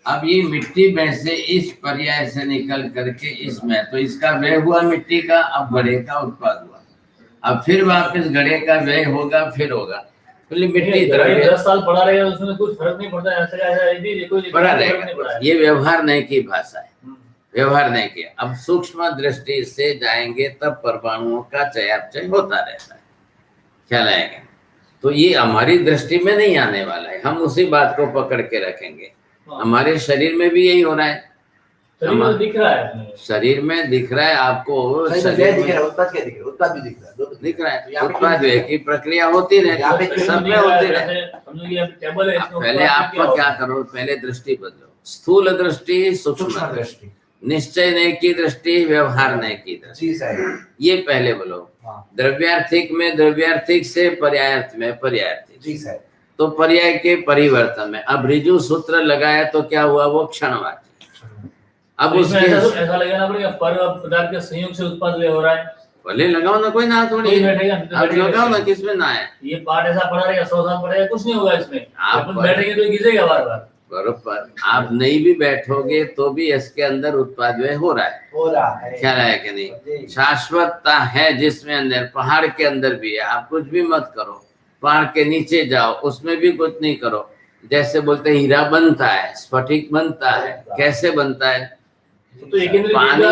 अब ये मिट्टी में से इस पर्याय से निकल करके इसमें, तो इसका व्यय हुआ मिट्टी का, अब घड़े का उत्पाद हुआ। अब फिर वापस घड़े का व्यय होगा, फिर होगा। तो मिट्टी 10 साल पड़ा रहेगा, उसमें कुछ फर्क नहीं पड़ता। ऐसा पड़ा रहेगा। ये व्यवहार नहीं की भाषा है, व्यवहार नहीं किया। अब सूक्ष्म दृष्टि से जाएंगे तब परमाणुओं का चयापचय होता रहता है, ख्याल आएगा। तो ये हमारी दृष्टि में नहीं आने वाला है, हम उसी बात को पकड़ के रखेंगे। हमारे शरीर में भी यही हो रहा है। शरीर में दिख रहा है, शरीर में दिख रहा है आपको, शरीर दिख रहा है, उत्पाद क्या दिख रहा है? उत्पाद भी दिख रहा है, दो दिख रहा है। उत्पाद व्यय की प्रक्रिया होती रहती है, सब में होती रहती है। टेबल है, पहले आपको क्या करो, पहले दृष्टि बदलो। स्थूल दृष्टि, सूक्ष्म दृष्टि, निश्चय नहीं की दृष्टि, व्यवहार नहीं की दृष्टि, ये पहले बोलो। द्रव्यार्थिक में द्रव्यार्थिक से पर्यायार्थ में पर्यायार्थिक, तो पर्याय के परिवर्तन में। अब ऋजु सूत्र लगाया तो क्या हुआ, वो क्षणवाची। अब उसके ऐसा लगेगा ना, पर पदार्थ के संयोग से उत्पाद हो रहा है। भले लगाओ ना, कोई ना थोड़ी आप लगाओ ना, किसमें ना है। ये पाठ ऐसा पढ़ा रहेगा, 100 साल पढ़ेगा, कुछ नहीं होगा इसमें। आप बैठेंगे तो गिजेगा बार बार। बरोबर। आप नहीं भी बैठोगे तो भी इसके अंदर उत्पाद व्यय हो रहा है, ख्याल है कि नहीं? शाश्वतता है जिसमें अंदर, पहाड़ के अंदर भी है। आप कुछ भी मत करो, पहाड़ के नीचे जाओ, उसमें भी कुछ नहीं करो। जैसे बोलते हैं हीरा बनता है, स्फटिक बनता है, कैसे बनता है? तो पानी,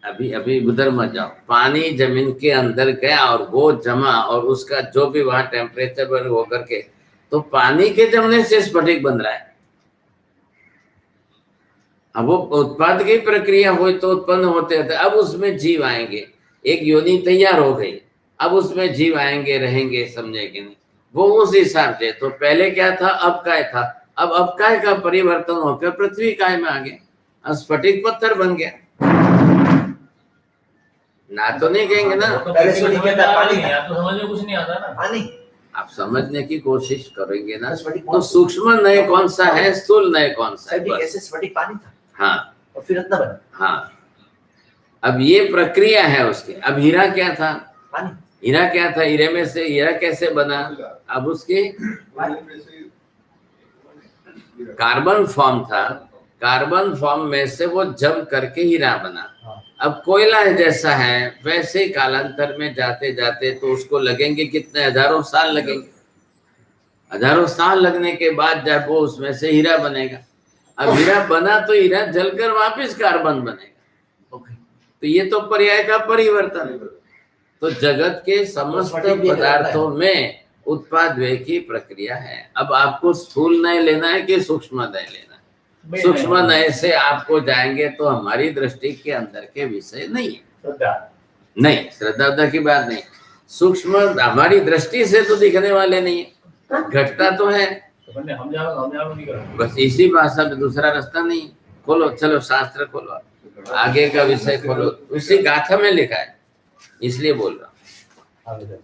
अभी अभी उधर मत जाओ, पानी जमीन के अंदर गया और वो जमा, और उसका जो भी वहां टेम्परेचर पर होकर के, तो पानी के जमने से स्फटिक बन रहा है। अब वो उत्पाद की प्रक्रिया हुई तो उत्पन्न होते होते अब उसमें जीव आएंगे। एक योनि तैयार हो गई, अब उसमें जीव आएंगे, रहेंगे, समझे कि नहीं? वो उस हिसाब से। तो पहले क्या था, अब काय था, अब काय का परिवर्तन होकर पृथ्वी काय में आ गया, स्फटिक पत्थर बन गया। ना तो नहीं कहेंगे ना, पहले से नहीं कहता पानी था, तो समझ में कुछ नहीं आता ना। पानी आप समझने की कोशिश करेंगे ना, तो सूक्ष्म नए कौन सा है, स्थूल नए कौन सा है, कैसे स्फटिक पानी था। हाँ, और फिर रत्न बना। हाँ, अब ये प्रक्रिया है उसकी। अब हीरा क्या था, पानी। हीरा क्या था, हीरे में से हीरा कैसे बना? अब उसके कार्बन फॉर्म था, कार्बन फॉर्म में से वो जम करके हीरा बना। अब कोयला जैसा है, वैसे कालांतर में जाते जाते तो उसको लगेंगे कितने, हजारों साल लगेंगे। हजारों साल लगने के बाद जब वो उसमें से हीरा बनेगा। अब हीरा बना तो हीरा जलकर वापस कार्बन बनेगा। तो ये तो पर्याय का परिवर्तन है। तो जगत के समस्त पदार्थों में उत्पाद व्यय की प्रक्रिया है। अब आपको स्थूल नय लेना है कि सूक्ष्म नय लेना है? सूक्ष्म नय से आपको जाएंगे तो हमारी दृष्टि के अंदर के विषय नहीं है। नहीं, श्रद्धा की बात नहीं, सूक्ष्म हमारी दृष्टि से तो दिखने वाले नहीं है, घटता तो है। बस इसी भाषा में, दूसरा रास्ता नहीं। खोलो, चलो शास्त्र खोलो, आगे का विषय खोलो, उसी गाथा में लिखा है, इसलिए बोल रहा हूँ।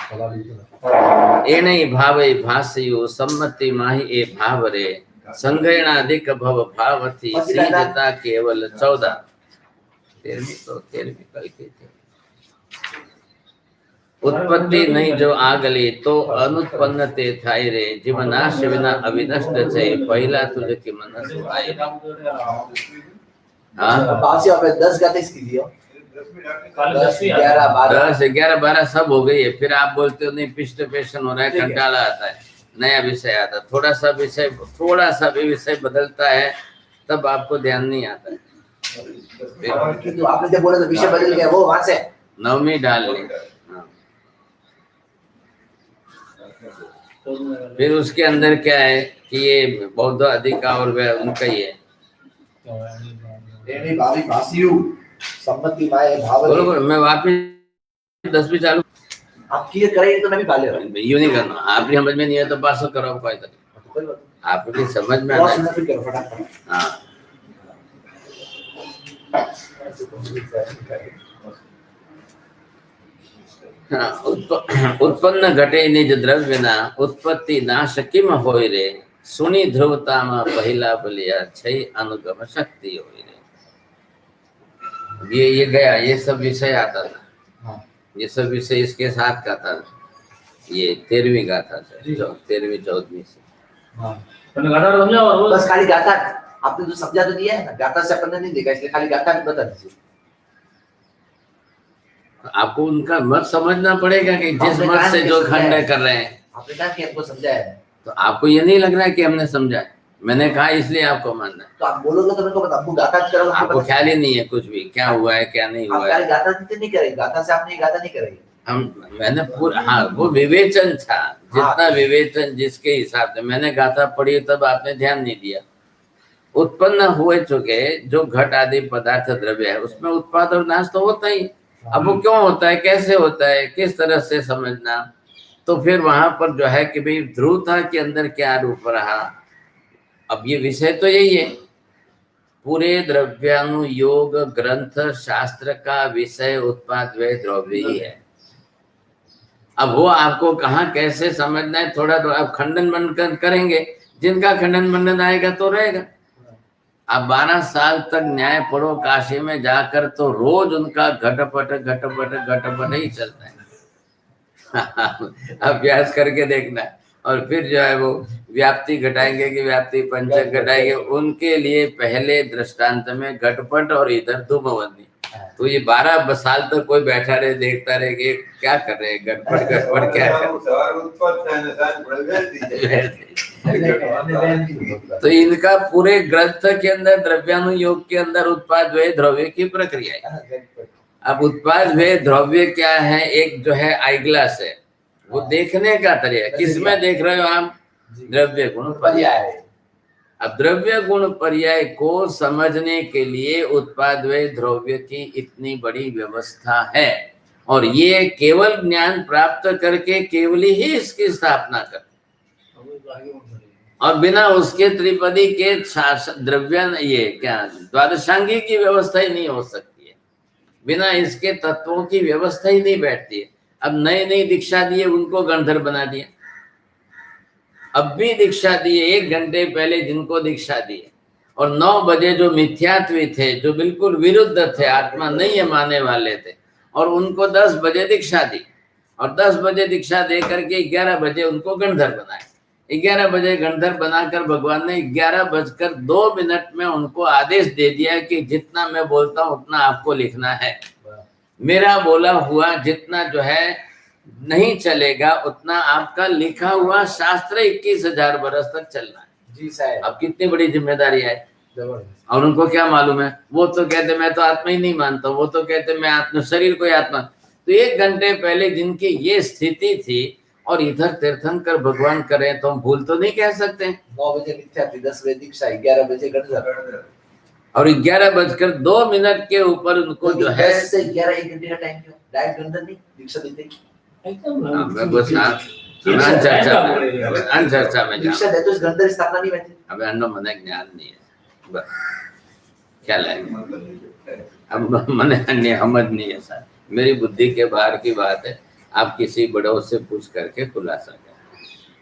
ए नहीं भाव भाष्यो सम्मति माही ए भाव रे संग्रहणाधिक भव भाव थी सीजता केवल 14 13 कल के थे। उत्पत्ति नहीं जो आगली तो अनुत्पन्न ते थाई रे जीवनाश विना अविनष्ट छे पहला तुझे की मनस आए। हाँ बासी आपने 10 गाते इसकी दियो 10 11 12 सब हो गई है। फिर आप बोलते हो नहीं पिष्टपेशन हो रहा है, कंटाला आता है, नया विषय आता है, थोड़ा सा भी विषय बदलता है तब आपको ध्यान नहीं आता है। तो आपने जब बोला तो विषय बदल गया वो वहां से नवमी डाल ली। हाँ। फिर उसके अंदर क्या है कि ये बौद्ध अधिका और वे उनका ही है। नहीं भावी भासियु सम्मति माए भाव रे। बरोबर, मैं वापिस 10 भी चालू आप क्लियर करेंगे तो मैं भी पा ले रहा हूं। यूं नहीं करना, आपकी समझ में नहीं है तो पास करो कोई तक आपकी समझ में आना है। हाँ उत्पन्न घटे निज द्रव्य ना उत्पत्ति नाश किम होय रे सुनी ध्रुवता में पहला बलिया छई अनुगम शक्ति होय रे। ये गया, ये सब विषय आता था। हाँ। ये सब विषय इसके साथ का था। ये 13वीं गाथा से 13वीं 14वीं से। हाँ। बस बस खाली गाथा आपने जो समझा तो दिया है ना, गाथा से अपन ने नहीं देखा इसलिए खाली गाथा भी बता दीजिए। आपको उनका मत समझना पड़ेगा कि जिस मत से जो खंडन कर रहे हैं। आपने कहा कि हमको समझाया है तो आपको ये नहीं लग रहा है कि हमने समझा है? मैंने कहा इसलिए आपको मानना है। तो आप बोलोगे तो मेरे को पता, आपको गाथा करोगे आपको ख्याल ही नहीं है कुछ भी क्या हुआ है क्या नहीं हुआ है। गाथा नहीं करेगी, गाथा से आपने गाथा नहीं करेगी। मैंने पूरा, हाँ वो विवेचन था, जितना विवेचन जिसके हिसाब से मैंने गाथा पढ़ी तब आपने ध्यान नहीं दिया। उत्पन्न हुए चुके जो घट आदि पदार्थ द्रव्य है उसमें उत्पाद और नाश तो होता ही। अब वो क्यों होता है, कैसे होता है, किस तरह से समझना, तो फिर वहां पर जो है कि भाई ध्रुवता के अंदर क्या रूप रहा। अब ये विषय तो यही है, पूरे द्रव्यानुयोग ग्रंथ शास्त्र का विषय उत्पाद व द्रव्य ही है। अब वो आपको कहाँ कैसे समझना है, थोड़ा तो आप खंडन मंडन करेंगे, जिनका खंडन मंडन आएगा तो रहेगा। आप 12 साल तक न्याय पढ़ो काशी में जाकर तो रोज उनका घटपट ही चलता है। अभ्यास करके देखना। और फिर जो है वो व्याप्ति घटाएंगे कि व्याप्ति पंचक घटाएंगे, उनके लिए पहले दृष्टांत में घटपट और इधर धूमवंती। तो ये 12 साल तक कोई बैठा रहे देखता रहे कि क्या कर रहे हैं, घटपट क्या कर तो इनका पूरे ग्रंथ के अंदर द्रव्यानुयोग के अंदर उत्पाद व द्रव्य की प्रक्रिया है। अब उत्पाद व द्रव्य क्या है, एक जो है आई ग्लास है, वो देखने का तरीका, किसमें देख रहे हो आप, द्रव्य गुण पर्याय। अब द्रव्य गुण पर्याय को समझने के लिए उत्पाद व द्रव्य की इतनी बड़ी व्यवस्था है, और ये केवल ज्ञान प्राप्त करके केवल ही इसकी स्थापना कर, और बिना उसके त्रिपदी के द्रव्य ये क्या द्वादशांगी की व्यवस्था ही नहीं हो सकती है, बिना इसके तत्वों की व्यवस्था ही नहीं बैठती है। अब नई दीक्षा दिए उनको गंधर्व बना दिया, अब भी दीक्षा दिए 1 घंटे पहले जिनको दीक्षा दी, और 9 बजे जो मिथ्यात्वी थे, जो बिल्कुल विरुद्ध थे, आत्मा नहीं मानने वाले थे, और उनको 10 बजे दीक्षा दी, और 10 बजे दीक्षा दे करके 11 बजे उनको गंधर्व बनाए। 11 बजे गंधर्व बनाकर भगवान ने 11:02 में उनको आदेश दे दिया कि जितना मैं बोलता हूँ उतना आपको लिखना है। मेरा बोला हुआ जितना जो है नहीं चलेगा, उतना आपका लिखा हुआ शास्त्र 21,000 वर्ष तक चलना है। जी साहब, अब कितनी बड़ी जिम्मेदारी है। और उनको क्या मालूम है, वो तो कहते मैं तो आत्मा ही नहीं मानता, वो तो कहते मैं आत्मा शरीर को आत्मा। तो 1 घंटे पहले जिनकी ये स्थिति थी, और इधर तीर्थंकर भगवान करें तो हम भूल तो नहीं कह सकते। 9 बजे मिथ्या थी, 10 बजे दीक्षा, 11 बजे गंधर्व, और 11:02 के ऊपर उनको जो है 10 से 11 1 घंटे का टाइम क्यों, डायरेक्ट गंधर्व नहीं दीक्षा देते चर्चा में दीक्षा देते उस गंधर्व स्थापना नहीं बैठे। अब अन्नो मने ज्ञान नहीं है, बस क्या लाएंगे। अब मने अन्य समझ नहीं है सर, मेरी बुद्धि के बाहर की बात है। आप किसी बड़ों से पूछ करके खुलासा करें।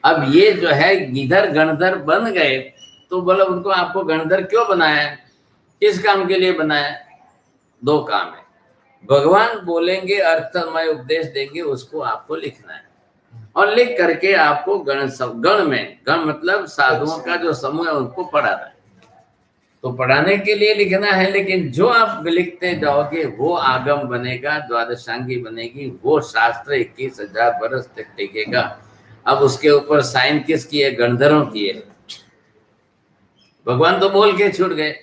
अब ये जो है इधर गणधर बन गए, तो बोला उनको आपको गणधर क्यों बनाया है, किस काम के लिए बनाया है? दो काम है, भगवान बोलेंगे अर्थमय उपदेश देंगे, उसको आपको लिखना है और लिख करके आपको गण में, गण मतलब साधुओं का जो समूह है उनको पढ़ाना है। तो पढ़ाने के लिए लिखना है, लेकिन जो आप लिखते जाओगे वो आगम बनेगा, द्वादशांगी बनेगी, वो शास्त्र 21,000 वर्ष तक टिकेगा। अब उसके ऊपर साइन किसकी है? गणधरों की है। भगवान तो बोल के छूट गए।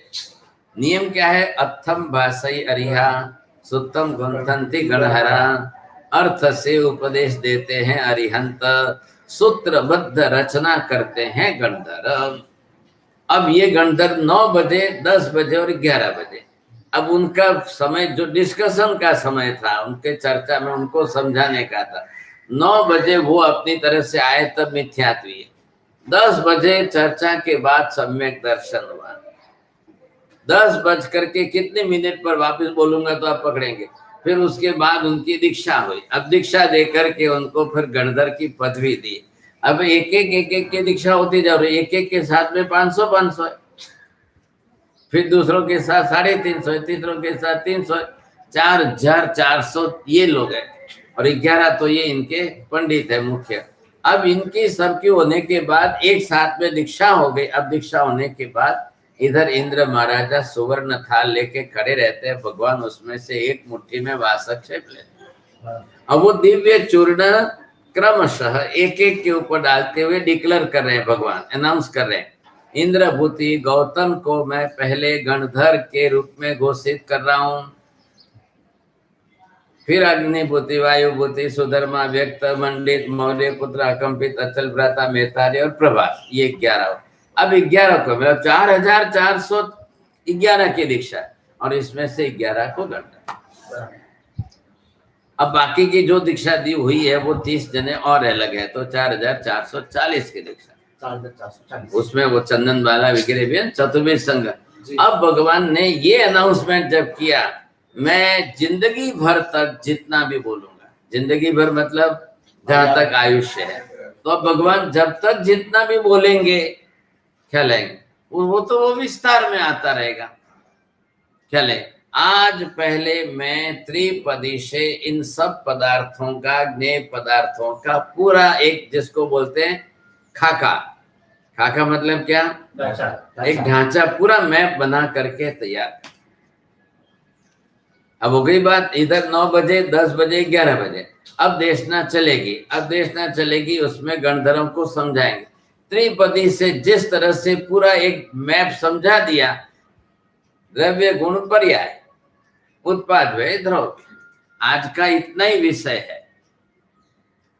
नियम क्या है? अथम भाषई अरिहा सुत्तम गुंथंति गणहरा, अर्थ से उपदेश देते हैं अरिहंत, सूत्रबद्ध रचना करते हैं गणधर। अब ये गणधर 9 बजे, 10 बजे और 11 बजे, अब उनका समय जो डिस्कशन का समय था, उनके चर्चा में उनको समझाने का था। 9 बजे वो अपनी तरह से आए तब मिथ्यात्व हुई। 10 बजे चर्चा के बाद सम्यक दर्शन हुआ। 10 बज करके कितने मिनट पर वापस बोलूंगा तो आप पकड़ेंगे। फिर उसके बाद उनकी दीक्षा हुई। अब दीक्षा दे करके उनको फिर गणधर की पदवी दी। अब एक एक की दीक्षा होती जा रही, एक के साथ में 500 फिर दूसरों के साथ 350, तीसरों के साथ 300, 4,400 ये लोग हैं और 11 तो ये इनके पंडित है मुख्य। अब इनकी सबकी होने के बाद एक साथ में दीक्षा हो गई। अब दीक्षा होने के बाद इधर इंद्र महाराजा सुवर्ण थाल लेके खड़े रहते हैं, भगवान उसमें से एक मुट्ठी में वासक छेप लेते हैं। अब वो दिव्य चूर्ण क्रमशः एक के ऊपर डालते हुए डिक्लेयर कर रहे हैं, भगवान अनाउंस कर रहे हैं, इंद्रभूति गौतम को मैं पहले गणधर के रूप में घोषित कर रहा हूं, फिर अग्निभूति, वायुभूति, सुधर्मा, व्यक्त, मंडित, मौर्य पुत्र, अकंपित, अचल भ्राता, मेहतारी और प्रभास, ये 11। अब 11 को मतलब 4,411 की दीक्षा और इसमें से 11 को गणधर। अब बाकी की जो दीक्षा दी हुई है वो 30 जने और अलग है, तो 4,440 की दीक्षा, 4,440 उसमें वो चंदन वाला वगैरह भी चतुर्वेद संघ। अब भगवान ने ये अनाउंसमेंट जब किया, मैं जिंदगी भर तक जितना भी बोलूंगा, जिंदगी भर मतलब जहां तक आयुष्य है, तो अब भगवान जब तक जितना भी बोलेंगे क्या लेंगे, वो तो वो विस्तार में आता रहेगा। क्या ले, आज पहले मैं त्रिपदी से इन सब पदार्थों का, ज्ञेय पदार्थों का पूरा एक, जिसको बोलते हैं खाका, खाका मतलब क्या? एक ढांचा, पूरा मैप बना करके तैयार। अब हो गई बात, इधर 9 बजे, 10 बजे, 11 बजे, अब देशना चलेगी। अब देशना चलेगी, उसमें गणधरों को समझाएंगे। त्रिपदी से जिस तरह से पूरा एक मैप समझा दिया, द्रव्य गुण पर्याय उत्पाद व्यय द्रव्य, आज का इतना ही विषय है,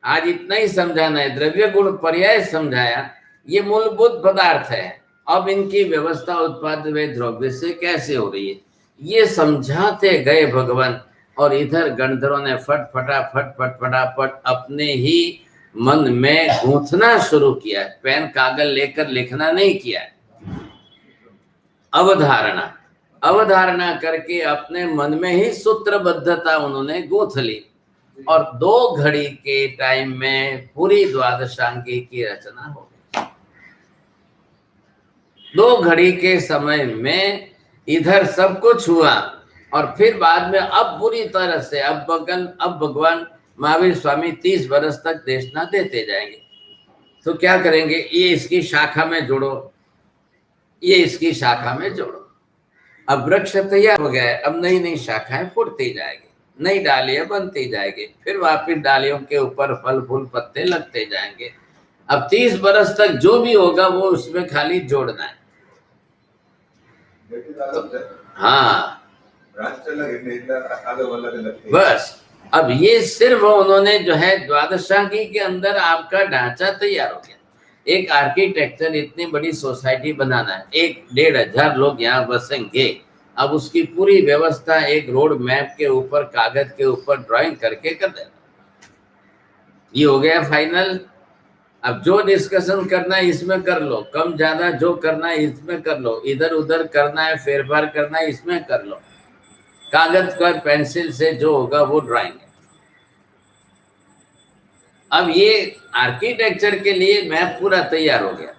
आज इतना ही समझाना है। द्रव्य गुण पर्याय समझाया, ये मूलभूत पदार्थ है। अब इनकी व्यवस्था उत्पाद व्यय द्रव्य से कैसे हो रही है, ये समझाते गए भगवान। और इधर गणधरों ने फटाफट अपने ही मन में गूंथना शुरू किया, पेन कागज लेकर लिखना नहीं किया, अवधारणा करके अपने मन में ही सूत्रबद्धता उन्होंने गूंथ ली और 2 घड़ी के टाइम में पूरी द्वादशांगी की रचना हो गई। 2 घड़ी के समय में इधर सब कुछ हुआ और फिर बाद में अब पूरी तरह से अब भगवान महावीर स्वामी 30 वर्ष तक देशना देते जाएंगे। तो क्या करेंगे, ये इसकी शाखा में जोड़ो, ये इसकी शाखा में जोड़ो। अब वृक्ष तैयार हो गया है, अब नई नई शाखाएं फूटती जाएगी, नई डालियां बनती जाएगी, फिर वापिस डालियों के ऊपर फल फूल पत्ते लगते जाएंगे। अब 30 वर्ष तक जो भी होगा वो उसमें खाली जोड़ना है। हाँ बस, अब ये सिर्फ उन्होंने जो है द्वादशांगी के अंदर आपका ढांचा तैयार हो गया। एक आर्किटेक्चर, इतनी बड़ी सोसाइटी बनाना है, 1,500 लोग यहाँ बसेंगे। अब उसकी पूरी व्यवस्था एक रोड मैप के ऊपर, कागज के ऊपर ड्राइंग करके कर देना, ये हो गया फाइनल। अब जो डिस्कशन करना है इसमें कर लो, कम ज्यादा जो करना है इसमें कर लो, इधर उधर करना है, फेरफार करना है इसमें कर लो, कागज पर पेंसिल से जो होगा वो ड्राइंग है। अब ये आर्किटेक्चर के लिए मैप पूरा तैयार हो गया,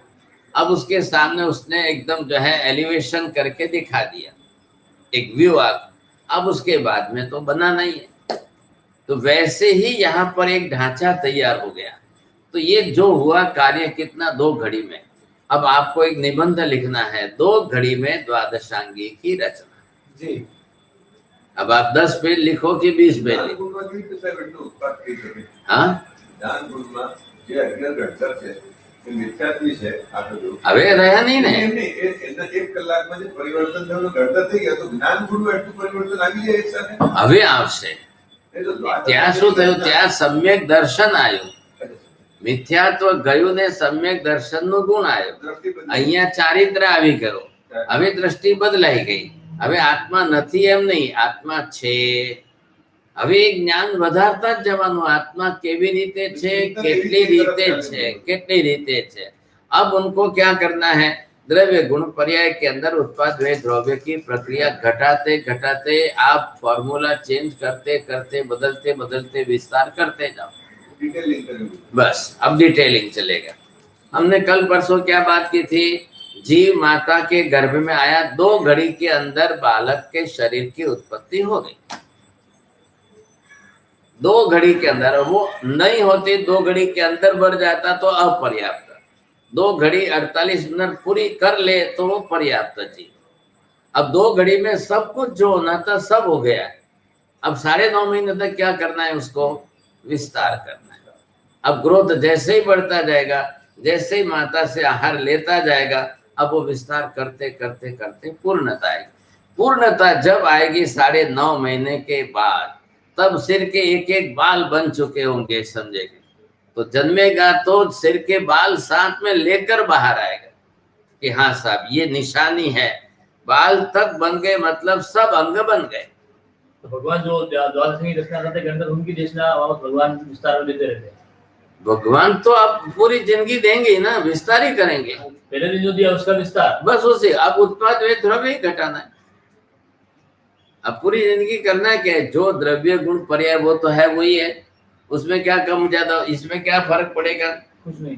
अब उसके सामने उसने एकदम जो है एलिवेशन करके दिखा दिया, एक व्यू आ, अब उसके बाद में तो बनाना ही है। तो वैसे ही यहाँ पर एक ढांचा तैयार हो गया। तो ये जो हुआ कार्य कितना, 2 घड़ी में। अब आपको एक निबंध लिखना है, 2 घड़ी में द्वादशांगी की रचना। जी अब आप 10 पेज लिखो कि 20 पेज लिखो? જ્ઞાનગુણમાં કેવી રીતે સાહેબ એટલું ઉત્પાદ કરી શકે? हाँ, જ્ઞાનગુણમાં જે અજ્ઞાન ઘડતર છે એ મિથ્યાત્વી છે આ બધું. હવે રહ્યા નહીં ને? એમ નહીં, એના 1 કલાકમાં જે પરિવર્તન થયું ઘડતર થઈ ગયા, તો જ્ઞાનગુણમાં એટલું પરિવર્તન આવી જાય એક સાથે? હવે આવશે. એ તો ત્યાં શું થયું, ત્યાં સમ્યક દર્શન આવ્યું, મિથ્યાત્વ ગયું ને સમ્યક દર્શનનો ગુણ આવ્યો. દ્રષ્ટિ બદલી. અહીંયા ચારિત્ર આવી ગયો, હવે દ્રષ્ટિ બદલાઈ ગઈ. હવે આત્મા નથી એમ નહીં, આત્મા છે. હવે એ જ્ઞાન વધારતા જ જવાનું, આત્मा કેવી રીતે છે, કેટલી રીતે છે, કેટલી રીતે છે. अब उनको क्या करना है, द्रव्य गुण पर्याय के अंदर उत्पाद वे द्रव्य की प्रक्रिया घटाते घटाते आप फॉर्मूला चेंज करते करते बदलते बदलते विस्तार करते जाओ। डिटेलिंग करेंगे। बस अब डिटेलिंग चलेगा। हमने कल परसों क्या बात की थी, जीव माता के गर्भ में आया, 2 घड़ी के अंदर बालक के शरीर की उत्पत्ति हो गई। 2 घड़ी के अंदर, वो नहीं होती 2 घड़ी के अंदर बढ़ जाता तो अपर्याप्त, 2 घड़ी 48 मिनट पूरी कर ले तो वो पर्याप्त थी। अब 2 घड़ी में सब कुछ जो होना था सब हो गया है। अब 9.5 महीने तक क्या करना है, उसको विस्तार करना है। अब ग्रोथ जैसे ही बढ़ता जाएगा, जैसे ही माता से आहार लेता जाएगा, अब वो विस्तार करते करते करते पूर्णता आएगी। पूर्णता जब आएगी 9.5 महीने के बाद, तब सिर के एक एक बाल बन चुके होंगे, समझेंगे। तो जन्मेगा तो सिर के बाल साथ में लेकर बाहर आएगा कि हाँ साहब ये निशानी है, बाल तक बन गए, मतलब सब अंग बन गए। तो भगवान जो द्वादशी की रचना करते हैं, उनकी रचना भगवान विस्तार में देते रहते हैं। भगवान तो आप पूरी जिंदगी देंगे ही ना, विस्तार ही करेंगे। पहले दिन जो दिया उसका विस्तार, बस उसे अब उत्पाद वे द्रव्य ही घटाना है। अब पूरी जिंदगी करना है क्या, जो द्रव्य गुण पर्याय वो तो है वही है, उसमें क्या कम ज्यादा, इसमें क्या फर्क पड़ेगा, कुछ नहीं।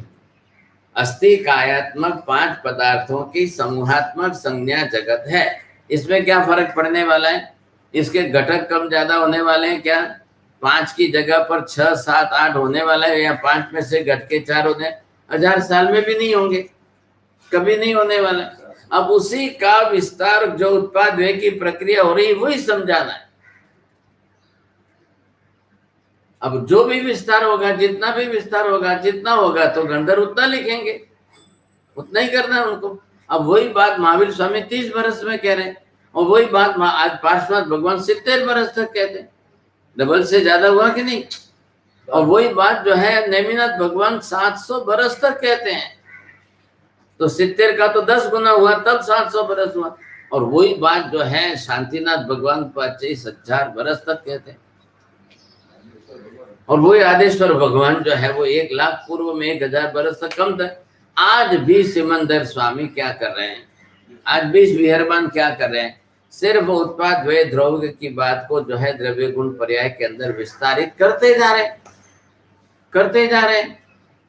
अस्थि कायात्मक 5 पदार्थों की समूहात्मक संज्ञा जगत है, इसमें क्या फर्क पड़ने वाला है, इसके घटक कम ज्यादा होने वाले हैं क्या, 5 की जगह पर 6, 7, 8 होने वाला है, या 5 में से घट के 4 होने, 1000 साल में भी नहीं होंगे, कभी नहीं होने वाला। अब उसी का विस्तार जो उत्पाद वे की प्रक्रिया हो रही वही समझाना है। अब जो भी विस्तार होगा, जितना भी विस्तार होगा, जितना होगा तो गंधर्व उतना लिखेंगे, उतना ही करना है उनको। अब वही बात महावीर स्वामी 30 बरस में कह रहे हैं, और वही बात आज पार्श्वनाथ भगवान 70 बरस तक कहते हैं, डबल से ज्यादा हुआ कि नहीं। और वही बात जो है नेमिनाथ भगवान 700 बरस तक कहते हैं, तो 70 का तो 10 गुना हुआ, तब 700 बरस हुआ। और वही बात जो है शांतिनाथ भगवान 25,000 बरस तक कहते हैं। और वही आदेश्वर भगवान जो है वो 1 लाख पूर्व में 1000 बरस तक कम था। आज भी सिमंदर स्वामी क्या कर रहे हैं, आज भी विहरबान क्या कर रहे हैं, सिर्फ उत्पाद वे द्रव्य की बात को जो है द्रव्य गुण पर्याय के अंदर विस्तारित करते जा रहे हैं, करते जा रहे हैं।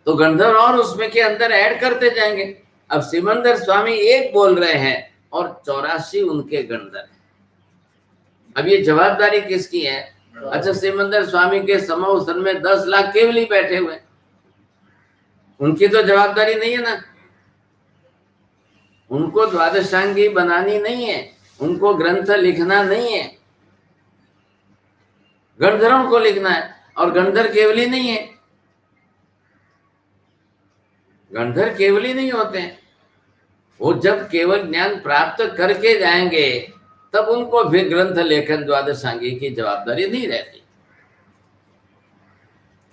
तो गंधर्व और उसमें के अंदर ऐड करते जाएंगे। अब सिमंदर स्वामी 1 बोल रहे हैं और 84 उनके गणधर हैं। अब ये जवाबदारी किसकी है? अच्छा, सिमंदर स्वामी के समूह में 10 लाख केवली बैठे हुए, उनकी तो जवाबदारी नहीं है ना। उनको द्वादशांगी बनानी नहीं है, उनको ग्रंथ लिखना नहीं है, गणधरों को लिखना है। और गणधर केवली नहीं है, गणधर केवली नहीं होते हैं। वो जब केवल ज्ञान प्राप्त करके जाएंगे तब उनको भी ग्रंथ लेखन द्वादशांगी की जवाबदारी नहीं रहती।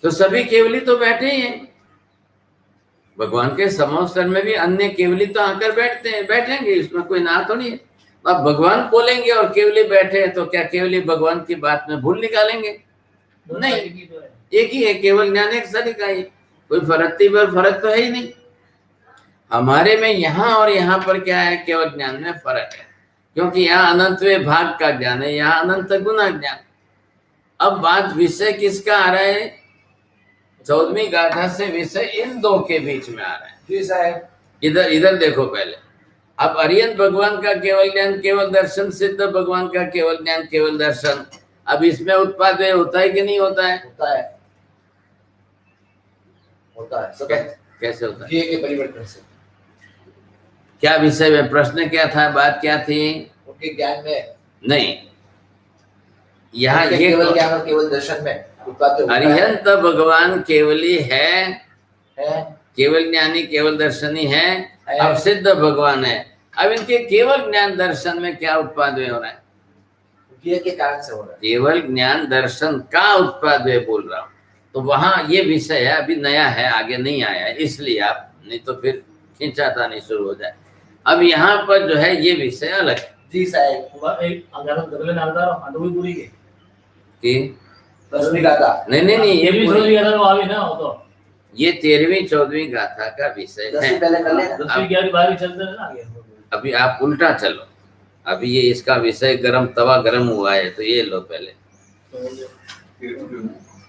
तो सभी केवली तो बैठे ही हैं, भगवान के समोस्तर में भी अन्य केवली तो आकर बैठते हैं, बैठेंगे, इसमें कोई ना तो नहीं है। अब भगवान बोलेंगे और केवली बैठे हैं, तो क्या केवली भगवान की बात में भूल निकालेंगे? नहीं, एक ही है, केवल ज्ञान एक सरिका ही, कोई फर्क तो है ही नहीं। हमारे में यहाँ और यहाँ पर क्या है, केवल ज्ञान में फर्क है, क्योंकि यहाँ अनंतवे भाग का ज्ञान है, यहाँ अनंत गुना ज्ञान। अब बात विषय किसका आ रहा है? 14वीं गाथा से विषय इन दो के बीच में आ रहा है। जी साहब। इधर इधर देखो पहले। अब अरिहंत भगवान का केवल ज्ञान केवल दर्शन, सिद्ध भगवान का केवल ज्ञान केवल दर्शन। अब इसमें उत्पाद व्यय होता है कि नहीं होता है? होता है, होता है सतत। कैसे होता है? क्रिया के परिवर्तन से। क्या विषय में प्रश्न क्या था, बात क्या थी? उनके ज्ञान में नहीं, यहाँ उनके ये केवल ज्ञान और केवल दर्शन में उत्पाद होता है। अरिहंत भगवान केवली है, है, केवल ज्ञानी केवल दर्शनी है। है। अब सिद्ध भगवान है। अब इनके केवल ज्ञान दर्शन में क्या उत्पाद व्यय हो रहा है? क्रिया के कारण से हो रहा है। केवल ज्ञान दर्शन का उत्पाद व्यय बोल रहा हूँ। तो वहां ये विषय है, अभी नया है, आगे नहीं आया है, इसलिए आप नहीं तो फिर खींचातानी शुरू हो जाए। अब यहाँ पर जो है ये विषय अलग है जी साहब। कि 10वीं गाथा। नहीं ये पूरी- तो ये 13वीं 14वीं गाथा का विषय 10वीं है। पहले कर लेना। 10वीं 11वीं 12वीं चलते हैं ना आगे। अभी आप उल्टा चलो, अभी ये इसका विषय गरम, तवा गरम हुआ है तो ये लो पहले।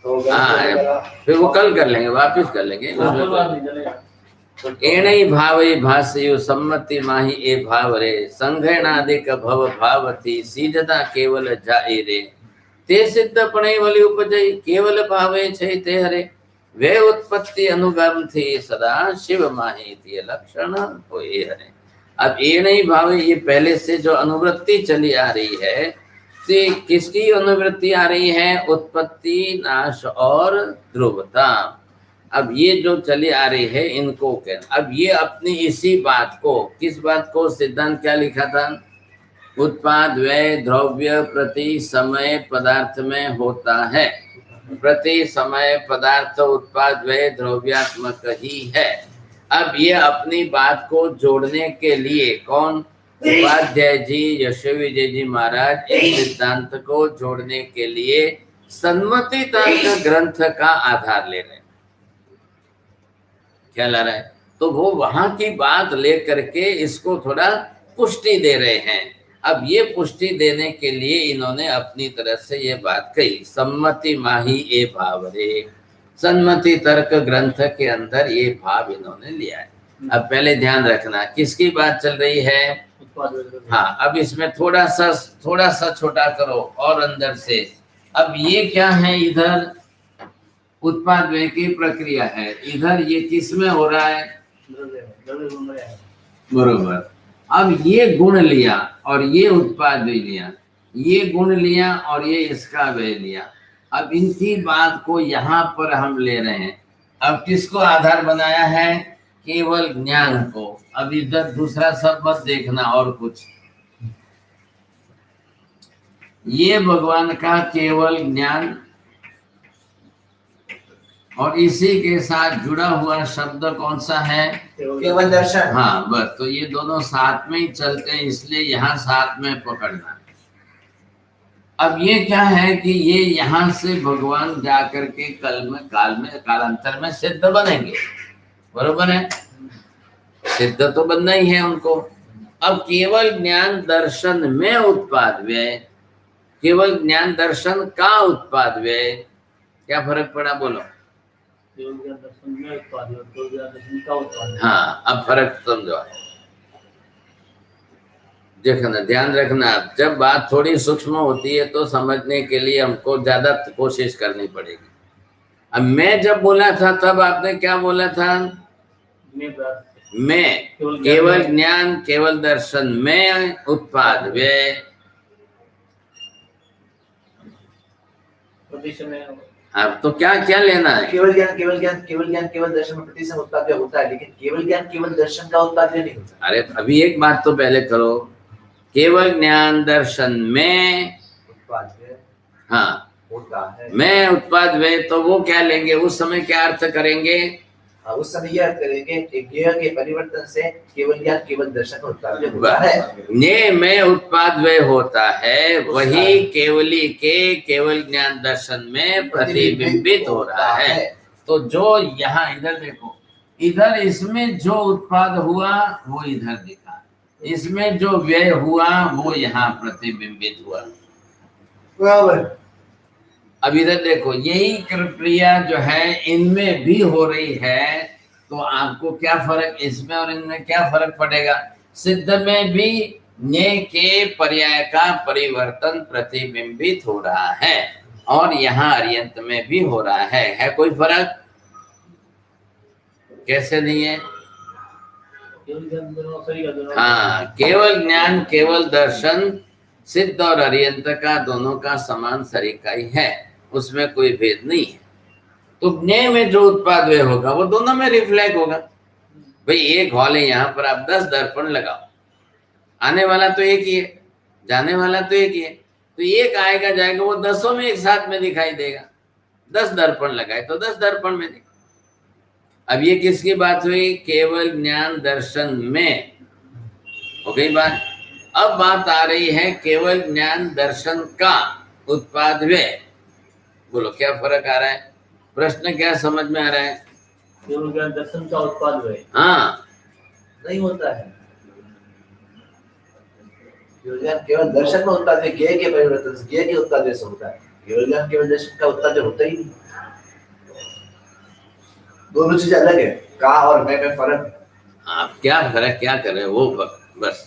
तो हाँ, फिर वो कल कर लेंगे, वापिस कर लेंगे। एणई भावई भाषयु सम्मति माही ए भाव रे संघनादिक भव भावती सीजता केवल जाई रे ते सिद्ध पणे वली उपजई केवल भावे छै ते हरे वे उत्पत्ति अनुगम थी सदा शिव माही ते लक्षण होए हरे। अब एणई भावे, ये पहले से जो अनुवृत्ति चली आ रही है, तो किसकी अनुवृत्ति आ रही है? उत्पत्ति, नाश और ध्रुवता। अब ये जो चली आ रही है इनको क्या, अब ये अपनी इसी बात को, किस बात को? सिद्धांत क्या लिखा था? उत्पाद व्यय द्रव्य प्रति समय पदार्थ में होता है। प्रति समय पदार्थ उत्पाद व्यय द्रव्यात्मक ही है। अब ये अपनी बात को जोड़ने के लिए कौन? उपाध्याय जी, यशोविजय जी महाराज इस सिद्धांत को जोड़ने के लिए सन्मति तर्क ग्रंथ का आधार ले रहे हैं। क्या ला रहा है? तो वो वहां की बात लेकर के इसको थोड़ा पुष्टि दे रहे हैं। अब ये पुष्टि देने के लिए इन्होंने अपनी तरफ से ये बात कही, सम्मति माही ए भाव रे। सन्मति तर्क ग्रंथ के अंदर ये भाव इन्होंने लिया है। अब पहले ध्यान रखना किसकी बात चल रही है? हाँ, अब इसमें थोड़ा सा छोटा करो और अंदर से। अब ये क्या है? इधर उत्पाद व्यय की प्रक्रिया है, इधर ये किस में हो रहा है? बरोबर। अब ये गुण लिया और ये उत्पाद व्यय लिया, ये गुण लिया और ये इसका व्यय लिया। अब इनकी बात को यहाँ पर हम ले रहे हैं। अब किसको आधार बनाया है? केवल ज्ञान को। अब इधर दूसरा सब मत देखना और कुछ। ये भगवान का केवल ज्ञान और इसी के साथ जुड़ा हुआ शब्द कौन सा है? केवल दर्शन। हाँ बस, तो ये दोनों साथ में ही चलते हैं, इसलिए यहाँ साथ में पकड़ना। अब ये क्या है कि ये यहाँ से भगवान जाकर के कालांतर में सिद्ध बनेंगे, बरोबर है? सिद्ध तो बनना ही है उनको। अब केवल ज्ञान दर्शन में उत्पाद व्यय, केवल ज्ञान दर्शन का उत्पाद व्यय, क्या फर्क पड़ा बोलो? हाँ, अब फर्क समझो। देखना, ध्यान रखना, जब बात थोड़ी सूक्ष्म होती है तो समझने के लिए हमको ज्यादा कोशिश करनी पड़ेगी। अब मैं जब बोला था तब आपने क्या बोला था? मैं केवल ज्ञान केवल दर्शन में उत्पाद व्यय। अब तो क्या क्या लेना है? केवल ज्ञान केवल दर्शन में प्रति समय उत्पाद व्यय होता है, लेकिन केवल ज्ञान केवल दर्शन का उत्पाद व्यय नहीं होता। अरे अभी एक बात तो पहले करो, केवल ज्ञान दर्शन में उत्पाद व्यय हाँ होता है। मैं उत्पाद व्यय, तो वो क्या लेंगे उस समय? क्या अर्थ करेंगे? उस समय यह अर्थ करेंगे कि ज्ञेय के परिवर्तन से केवल ज्ञान केवल दर्शन का उत्पाद व्यय होता है। ने में उत्पाद व्यय होता है, वही केवली के केवल ज्ञान दर्शन में प्रतिबिंबित हो रहा है। तो जो यहाँ इधर देखो, इधर इसमें जो उत्पाद हुआ वो इधर दिखा, इसमें जो व्यय हुआ वो यहाँ प्रतिबिंबित हुआ। बराबर। अब इधर देखो, यही क्रिया जो है इनमें भी हो रही है, तो आपको क्या फर्क, इसमें और इनमें क्या फर्क पड़ेगा? सिद्ध में भी ने के पर्याय का परिवर्तन प्रतिबिंबित हो रहा है और यहाँ अर्यंत में भी हो रहा है कोई फर्क? कैसे नहीं है? केवल ज्ञान दोनों सही है, दोनों हाँ, केवल ज्ञान केवल दर्शन सिद्ध और अर्यंत का दोनों का समान सरीका ही है, उसमें कोई भेद नहीं है। तो ज्ञेय में जो उत्पाद व्यय होगा वो दोनों में रिफ्लेक्ट होगा। भाई एक हॉल है, यहाँ पर आप 10 दर्पण लगाओ, आने वाला तो एक ही है, जाने वाला तो एक ही है, तो एक आएगा जाएगा, वो 10 में एक साथ में दिखाई देगा। 10 दर्पण लगाए तो 10 दर्पण में दिखाई। अब ये किसकी बात हुई? केवल ज्ञान दर्शन में हो गई बात। अब बात आ रही है केवल ज्ञान दर्शन का उत्पाद व्यय। बोलो क्या फर्क आ रहा है? प्रश्न क्या समझ में आ रहा है? केवल ज्ञान दर्शन का उत्पाद है। हाँ, नहीं होता है। केवल ज्ञान केवल दर्शन में उत्पाद है, ज्ञेय के परिवर्तन से, ज्ञेय के उत्पाद से होता है। केवल ज्ञान केवल दर्शन का उत्पाद होता ही नहीं। दोनों चीज अलग है, का और में फर्क। आप क्या फर्क क्या कर रहे हो वो बस।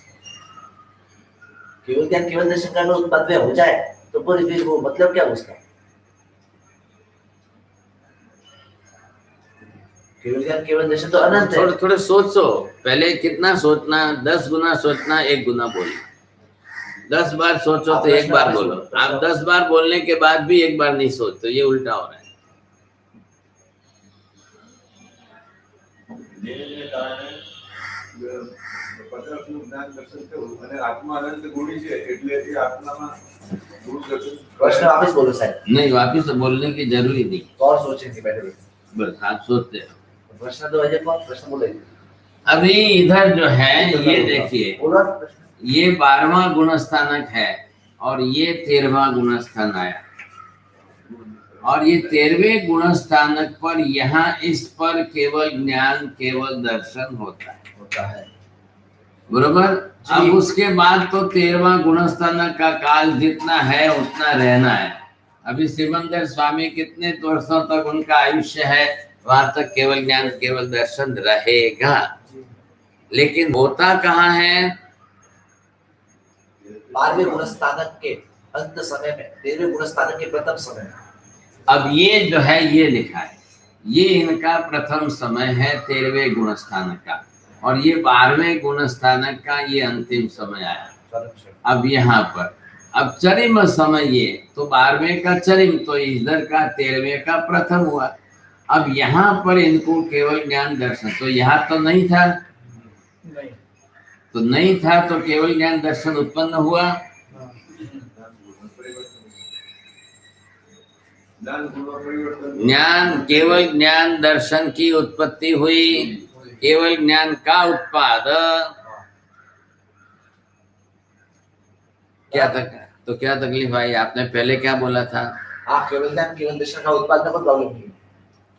केवल ज्ञान केवल दर्शन का उत्पाद हो जाए तो पूरी फिर वो मतलब क्या उसका? केवल ज्ञान केवल दर्शन तो अनंत है। थोड़े थोड़े सोचो, पहले कितना सोचना, 10 गुना सोचना, 1 गुना बोलना। 10 बार सोचो तो 1 बार बोलो। आप 10 बार बोलने के बाद भी 1 बार नहीं सोचते, ये उल्टा हो रहा है। પદાર્થનું જ્ઞાન દર્શન થયું અને આત્મા અનંત ગુણી છે એટલે એ આત્મામાં ગુણ દર્શન प्रश्न वापस बोलो साहब। नहीं, वापिस तो बोलने की जरूरी नहीं, तो और सोचेंगे बैठे बैठे। बस आप सोचते हो। प्रश्न तो अजय कौन प्रश्न बोले? अभी इधर जो है ये देखिए, बोलो प्रश्न। ये 12वां गुणस्थानक है और ये 13वां गुणस्थान आया, और ये 13वें गुणस्थानक पर यहाँ इस पर केवल ज्ञान केवल दर्शन होता है, बरोबर। अब उसके बाद तो 13वां गुणस्थानक का काल जितना है उतना रहना है। अभी सिमंदर स्वामी कितने वर्षों तक उनका आयुष्य है, वहां तक केवल ज्ञान केवल दर्शन रहेगा, लेकिन होता कहाँ है? 12वें गुणस्थानक के अंत समय में, 13वें गुणस्थानक के प्रथम समय में। अब ये जो है ये लिखा है, ये इनका प्रथम समय है 13वें गुणस्थानक का, और ये 12वें गुणस्थानक का ये अंतिम समय आया। अब यहाँ पर अब चरिम समय ये तो 12वें का चरिम, तो इधर का 13वें का प्रथम हुआ। अब यहाँ पर इनको केवल ज्ञान दर्शन, तो यहाँ तो नहीं था, तो नहीं था तो केवल ज्ञान दर्शन उत्पन्न हुआ। ज्ञान केवल ज्ञान दर्शन की उत्पत्ति हुई, केवल ज्ञान का उत्पाद क्या तक, तो क्या तकलीफ आई? आपने पहले क्या बोला था? हाँ, केवल ज्ञान केवल दर्शन का उत्पाद में कोई प्रॉब्लम नहीं है।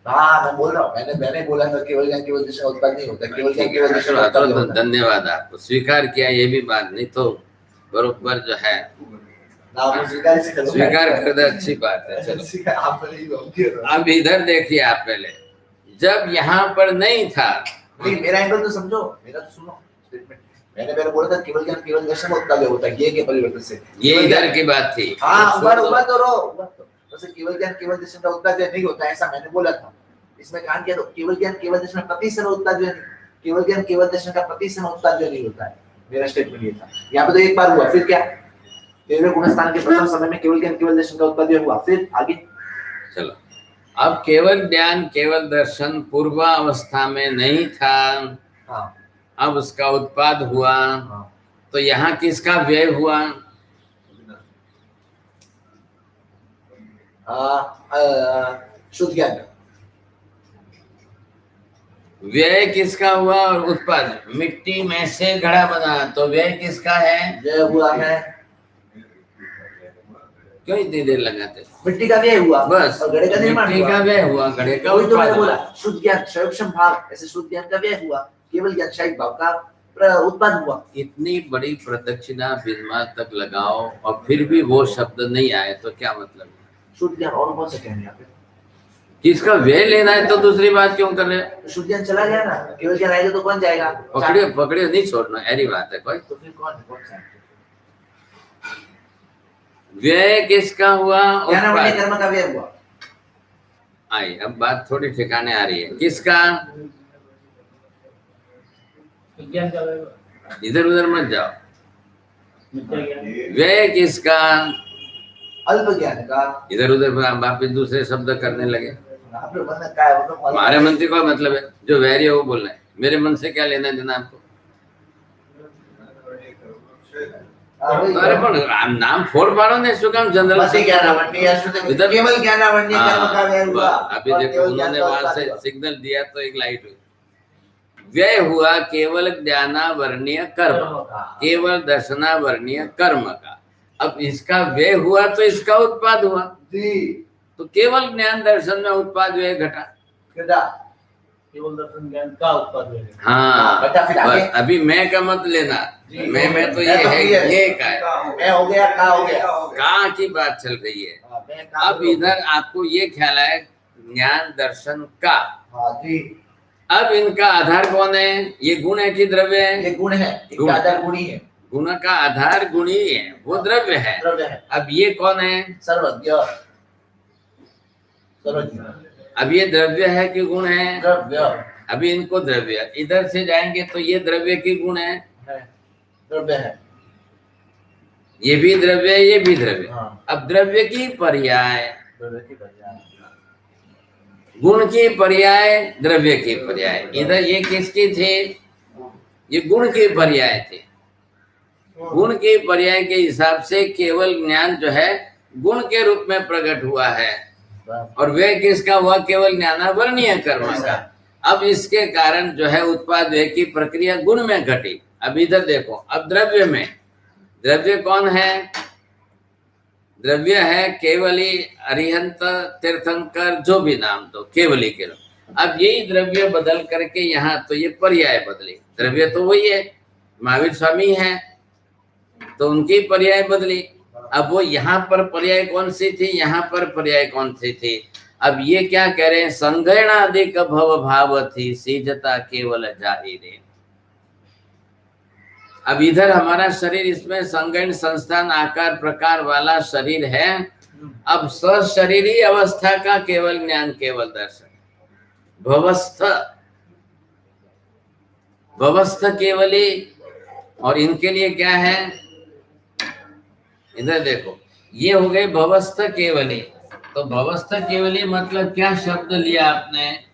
हाँ, मैं बोल रहा हूँ, मैंने बोला था केवल ज्ञान केवल दर्शन का उत्पाद नहीं होता, केवल ज्ञान केवल दर्शन का उत्पाद होता है। धन्यवाद, आपको स्वीकार किया, ये भी बात नहीं तो बरोबर जो है स्वीकार कर दे, अच्छी बात है। चलो अब इधर देखिए आप, पहले जब यहाँ पर नहीं था, नहीं मेरा एंगल तो समझो, मेरा तो सुनो स्टेटमेंट। मैंने पहले बोला था केवल ज्ञान केवल दर्शन का उत्पाद होता है, ये के परिवर्तन से। ये इधर की बात थी। हाँ, उम्र तो रो वैसे केवल ज्ञान केवल दर्शन का उत्पाद नहीं होता, ऐसा मैंने बोला था। इसमें कान किया तो केवल ज्ञान केवल दर्शन का प्रति समय उत्पाद केवल ज्ञान केवल दर्शन का प्रति समय उत्पाद नहीं होता है, मेरा स्टेटमेंट ये था। यहाँ पे तो एक बार हुआ, फिर क्या 13वें गुणस्थान के प्रथम समय में केवल ज्ञान केवल दर्शन का उत्पाद हुआ, फिर आगे चलो। अब केवल ज्ञान केवल दर्शन पूर्वावस्था में नहीं था, हाँ, अब उसका उत्पाद हुआ, हाँ। तो यहाँ किसका व्यय हुआ? शुद्ध ज्ञान का व्यय किसका हुआ? और उत्पाद, मिट्टी में से घड़ा बना तो व्यय किसका है? व्यय हुआ है। क्यों इतनी देर लगाते? मिट्टी का व्यय हुआ, बस, और घड़े का निर्माण मिट्टी का व्यय हुआ, घड़े का वही तो मैंने उत्पाद बोला। हुआ। शुद्ध ज्ञान क्षयक्षम भाव, ऐसे शुद्ध ज्ञान का व्यय हुआ, केवल ज्ञान क्षयिक भाव का उत्पाद हुआ। इतनी बड़ी प्रदक्षिणा बिंदुआ तक लगाओ और फिर भी वो शब्द नहीं आए तो क्या मतलब? शुद्ध ज्ञान और कौन सा ज्ञान है यहाँ पे? किसका व्यय लेना है तो दूसरी बात क्यों कर रहे हैं? शुद्ध ज्ञान चला गया ना, केवल ज्ञान आएगा तो कौन जाएगा? पकड़ियो पकड़ियो नहीं छोड़ना, ऐसी बात है कोई। तो फिर कौन है, कौन सा है? व्यय किसका हुआ? ज्ञानावण्य उत्पाद। कर्म का व्यय हुआ। आई अब बात थोड़ी ठिकाने आ रही है। किसका? विज्ञान का व्यय, इधर उधर मत जाओ। मिथ्या ज्ञान, व्यय किसका? अल्प ज्ञान का। इधर उधर वापिस दूसरे शब्द करने लगे। आप लोग मन का है, वो लोग हमारे मन से क्या मतलब है? जो वैरी है वो बोलना है, मेरे मन से क्या लेना देना आपको? हाँ, वही अरे पण આમ નામ ફોડ પાડો ને, શું કામ जनरल मति ज्ञानावण्य या शुद्ध इधर- केवल ज्ञानावण्य कर्म का व्यय हुआ। अभी और देखो केवल ज्ञान उन्होंने का वहां उत्पाद से हुआ। सिग्नल दिया तो एक लाइट हुई। व्यय हुआ केवल ज्ञानावर्णीय कर्म, केवल दर्शनावर्णीय कर्म का। अब इसका व्यय हुआ तो इसका उत्पाद हुआ, जी तो केवल ज्ञान दर्शन में उत्पाद व्यय घटा। घटा। केवल दर्शन ज्ञान का उत्पाद व्यय। हाँ घटा फिर आगे। बस अभी मैं का मत लेना, जी, मैं तो मैं ये तो है, ये- ये का है, मैं हो गया, का हो गया। का की बात चल रही है। हाँ, मैं का अब हो गया। इधर आपको ये ख्याल है ज्ञान दर्शन का। हाँ जी, अब इनका आधार कौन है? ये गुण है कि द्रव्य है? ये गुण है, गुण। इनका आधार गुणी है, गुण का आधार गुणी है, वो द्रव्य है। द्रव्य है, अब ये कौन है? सर्वज्ञ, सर्वज्ञ, अब ये द्रव्य है कि गुण है? द्रव्य अभी इनको द्रव्य, इधर से जाएंगे तो ये द्रव्य की गुण है, है, द्रव्य है। ये भी द्रव्य है, ये भी द्रव्य। हाँ, अब द्रव्य की पर्याय, द्रव्य की पर्याय। गुण की पर्याय, द्रव्य की पर्याय। इधर ये किसकी थे? ये गुण की पर्याय थे। गुण के पर्याय के हिसाब से केवल ज्ञान जो है गुण के रूप में प्रकट हुआ है, और वे किसका हुआ? केवल ज्ञानावर्णीय कर्म का। अब इसके कारण जो है उत्पाद व्यय की प्रक्रिया गुण में घटी। अब इधर देखो, अब द्रव्य में, द्रव्य कौन है? द्रव्य है केवली, अरिहंत, तीर्थंकर, जो भी नाम दो, केवली के लोग। अब यही द्रव्य बदल करके यहाँ तो ये पर्याय बदली। द्रव्य तो वही है, महावीर स्वामी है, तो उनकी पर्याय बदली। अब वो यहाँ पर पर्याय कौन सी थी, यहाँ पर पर्याय कौन सी थी? अब ये क्या कह रहे हैं? संगयणादिक भव भाव थी, सीजता केवल जाहिरे। अब इधर हमारा शरीर, इसमें संगयन संस्थान आकार प्रकार वाला शरीर है। अब सशरीरी अवस्था का केवल ज्ञान, केवल दर्शन। भवस्थ, भवस्थ केवली, और इनके लिए क्या है? इधर देखो, ये हो गए भवस्थ केवली। तो भवस्थ केवली मतलब क्या शब्द लिया आपने?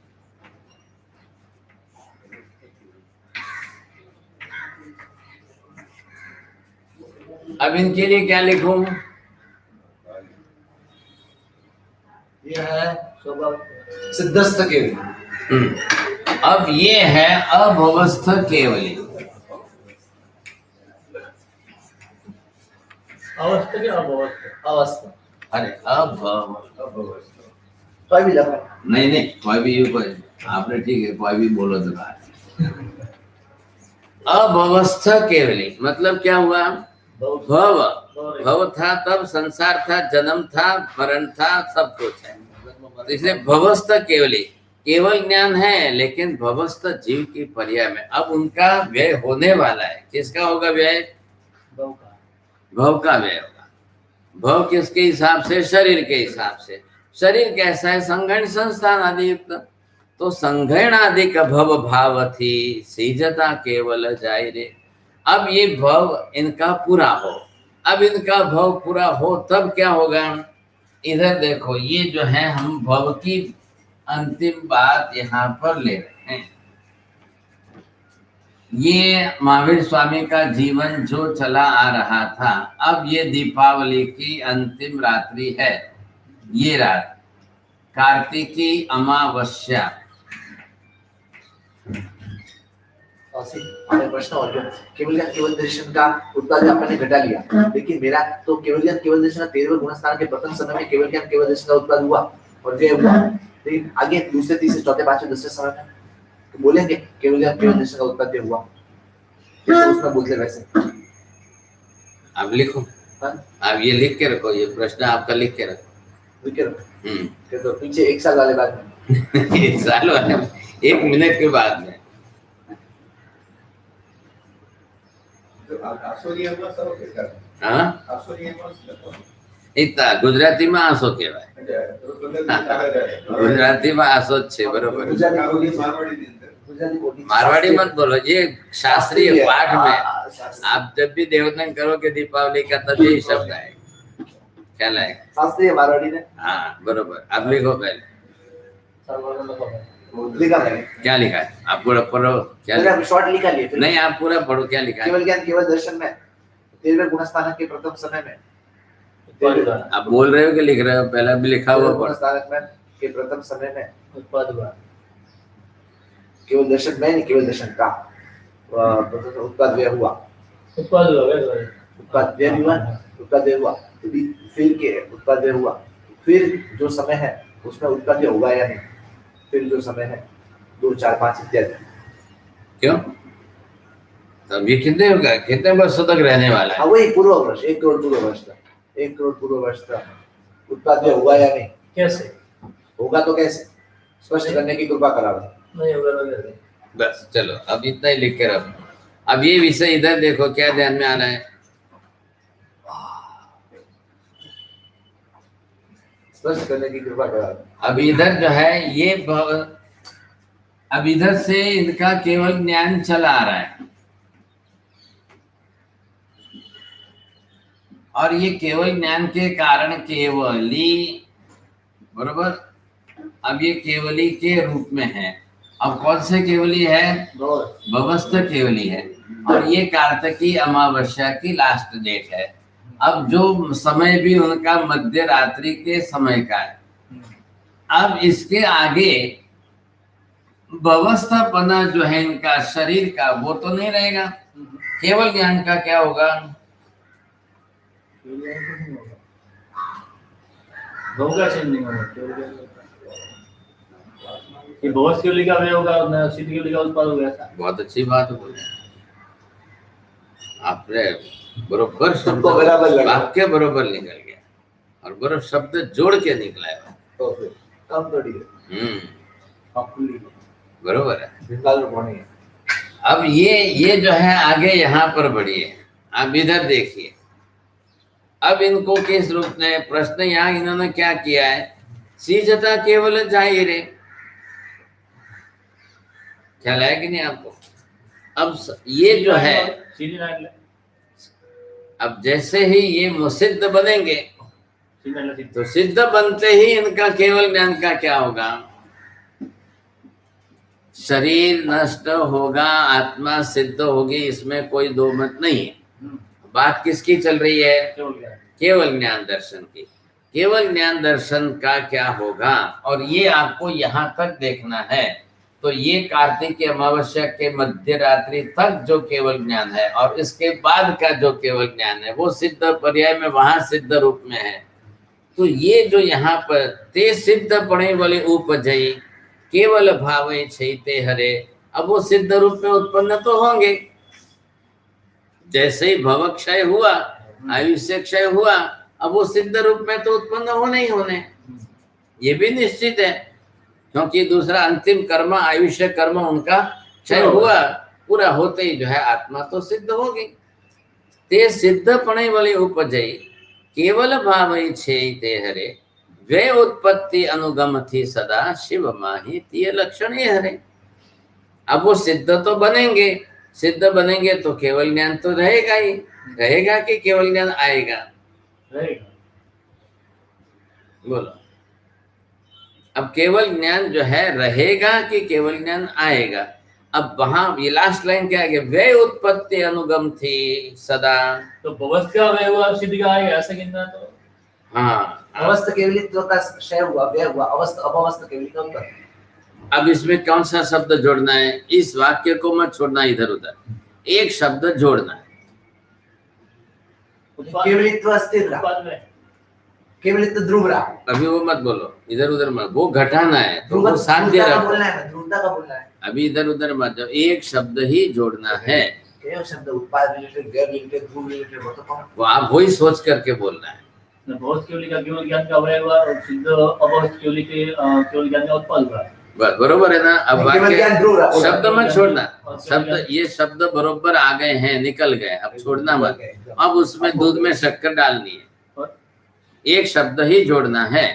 अब इनके लिए क्या लिखूं? ये है स्वभाव सिद्धस्थ केवली। अब ये है अभवस्थ केवली। अवस्था के अवस्था, अवस्था, अरे कोई भी लगा। नहीं कोई भी यू कोई, आपने ठीक है, कोई भी बोलो तो बात। अभवस्थ केवली मतलब क्या हुआ? भव, भव था तब संसार था, जन्म था, मरण था, सब कुछ है। तो इसलिए भवस्थ केवली, केवल ज्ञान है, लेकिन भवस्थ जीव की पर्याय में अब उनका व्यय होने वाला है। किसका होगा व्यय? भव का। भव का व्यय होगा। भव किसके हिसाब से? शरीर के हिसाब से। शरीर कैसा है? संघन संस्थान आदि युक्त। तो संघन आदि का भव भाव थी, सीजता केवल जाय रे। अब ये भव इनका पूरा हो, अब इनका भव पूरा हो तब क्या होगा? इधर देखो, ये जो है हम भव की अंतिम बात यहाँ पर ले रहे हैं। ये महावीर स्वामी का जीवन जो चला आ रहा था, अब ये दीपावली की अंतिम रात्रि है। ये रात कार्तिकी अमावस्या। प्रश्न और क्या? केवल ज्ञान केवल दर्शन का उत्पाद आपने घटा लिया, लेकिन मेरा तो केवल ज्ञान केवल दर्शन 13वें गुणस्थान के प्रथम समय में केवल ज्ञान केवल दर्शन का उत्पाद हुआ और व्यय हुआ। लेकिन आगे दूसरे तीसरे चौथे पांचवें दसवें समय में तो बोलेंगे केवल ज्ञान केवल दर्शन का उत्पाद हुआ, जैसे उसमें बोलते वैसे। आप लिखो, हाँ? आप ये लिख के रखो, ये प्रश्न आपका लिख के रखो। विक्रम हम्म। के तो पीछे 1 साल वाले बाद में 1 साल वाले 1 मिनट के बाद में તો આ આસોરિયામાં સરો કે કરે? हाँ આસોરિયામાં જ લખો. इतना गुजराती में आसो कहवाय એટલે ગુજરાતી આગળ જાય. गुजराती में आसो જ છે बरोबर કાવલી મારવાડીની અંદર. गुजराती बोली मारवाड़ी मत बोलो ये शास्त्रीय पाठ में शास्त्रीय आप जब भी देवदन करोगे दीपावली का तब यही शब्द है क्या लाए शास्त्रीय मारवाड़ी ने हाँ बरोबर अब लिखो पहले लिखा मैंने क्या लिखा है आप पूरा पढ़ो क्या लिखा मैंने शॉर्ट लिखा लिए फिर नहीं आप पूरा पढ़ो क्या लिखा है केवल ज्ञान केवल दर्शन में 13वें गुणस्थानक के प्रथम समय में आप बोल रहे हो कि लिख रहे हो पहले भी लिखा हुआ पढ़ो गुणस्थानक में के प्रथम समय में उत्पाद हुआ केवल दर्शन में नहीं केवल दर्शन का उत्पाद व्यय हुआ उत्पाद हुआ वैसे उत्पाद व्यय हुआ उत्पाद व्यय हुआ तो फिर के उत्पाद व्यय हुआ फिर जो समय है उसमें उत्पाद व्यय हुआ या नहीं फिर जो समय है 2 4 5 इत्यादि क्यों तब ये कितने वर्षों तक रहने वाला है हाँ वही पूर्व वर्ष 1 करोड़ पूर्व वर्ष तक 1 करोड़ पूर्व वर्ष तक उत्पाद व्यय हुआ या नहीं कैसे होगा तो कैसे स्पष्ट करने की कृपा कराओ नहीं होगा वैसे बस चलो अब इतना ही लिख के रखो अब ये विषय इधर देखो क्या ध्यान में आ रहा है स्पष्ट करने की कृपा कराओ अब इधर जो है ये अब इधर से इनका केवल ज्ञान चला आ रहा है और ये केवल ज्ञान के कारण केवली बरोबर अब ये केवली के रूप में है अब कौन से केवली है भवस्थ केवली है और ये कार्तिकी अमावस्या की लास्ट डेट है अब जो समय भी उनका मध्य रात्रि के समय का है अब इसके आगे भवस्थापना जो है इनका शरीर का वो तो नहीं रहेगा केवल ज्ञान का क्या होगा होगा चेंज नहीं होगा ये बहुत केवली का वे होगा ना सिद्ध केवली का उत्पाद हो गया था बहुत अच्छी बात बोली आपने बरोबर शब्द सबको बराबर लगा। वाक्य बरोबर निकल गया और बरोबर शब्द जोड़ के निकला है तो फिर कम थोड़ी है बरोबर है भिंगाल रूपानी है अब ये जो है आगे यहाँ पर बढ़िए आप इधर देखिए अब इनको किस रूप में प्रश्न यहाँ इन्होंने क्या किया है सीजता केवल जाहिर ख्याल है कि नहीं आपको अब ये जो है सीधी नाट ले अब जैसे ही ये मुसिद्ध बनेंगे सीधा ले तो सिद्ध बनते ही इनका केवल ज्ञान का क्या होगा शरीर नष्ट होगा आत्मा सिद्ध होगी इसमें कोई दो मत नहीं है बात किसकी चल रही है केवल गया केवल ज्ञान दर्शन की केवल ज्ञान दर्शन का क्या होगा और ये आपको यहाँ तक देखना है तो ये कार्तिक अमावस्या के मध्य रात्रि तक जो केवल ज्ञान है और इसके बाद का जो केवल ज्ञान है वो सिद्ध पर्याय में वहां सिद्ध रूप में है तो ये जो यहाँ पर ते सिद्ध पड़े वाले उपजयी केवल भाव छईते हरे अब वो सिद्ध रूप में उत्पन्न तो होंगे जैसे ही भव क्षय हुआ आयुष्य क्षय हुआ अब वो सिद्ध रूप में तो उत्पन्न होने ही होने ये भी निश्चित है क्योंकि दूसरा अंतिम कर्म आयुष्य कर्म उनका क्षय हुआ पूरा होते ही जो है आत्मा तो सिद्ध होगी ते सिद्ध पणे वाली उपजई केवल भाव छे हरे वे उत्पत्ति अनुगम थी सदा शिव माही तीय लक्षण ये हरे अब वो सिद्ध तो बनेंगे सिद्ध बनेंगे तो केवल ज्ञान तो रहेगा ही रहेगा कि केवल ज्ञान आएगा रहेगा बोलो अब केवल ज्ञान जो है रहेगा कि केवल ज्ञान आएगा अब वहां ये लास्ट लाइन क्या है वे उत्पत्ति अनुगम थी सदा तो भवस्थ का वे हुआ सिद्ध का आएगा ऐसा कहना तो हाँ अवस्था केवलित्व का क्षय हुआ व्यय हुआ अवस्था अवस्था केवलित्व का अब इसमें कौन सा शब्द जोड़ना है इस वाक्य को मत छोड़ना इधर उधर एक शब्द जोड़ना है केवलित्व अस्थिर रहा उत्पाद में केवलित्व ध्रुव रहा अभी वो मत बोलो इधर उधर मत वो घटाना है तो वो साध्य ध्रुवता का रखो बोलना है ध्रुवता का बोलना है अभी इधर उधर मत जाओ एक शब्द ही जोड़ना है केवल शब्द उत्पाद रिलेटेड व्यय रिलेटेड ध्रुव रिलेटेड वो तो कौन वो आप वही सोच करके बोलना है भौतिक केवली का केवल ज्ञान का अवयव हुआ और सिद्ध अभौतिक केवली के केवल ज्ञान का उत्पाद हुआ। बस बरोबर है ना। अब केवल वाक्य ज्ञान ध्रुव रहा। शब्द मत छोड़ना, और शब्द ये शब्द बरोबर आ गए हैं, निकल गए, अब छोड़ना मत। अब उसमें दूध में शक्कर डालनी है, और एक शब्द ही जोड़ना है।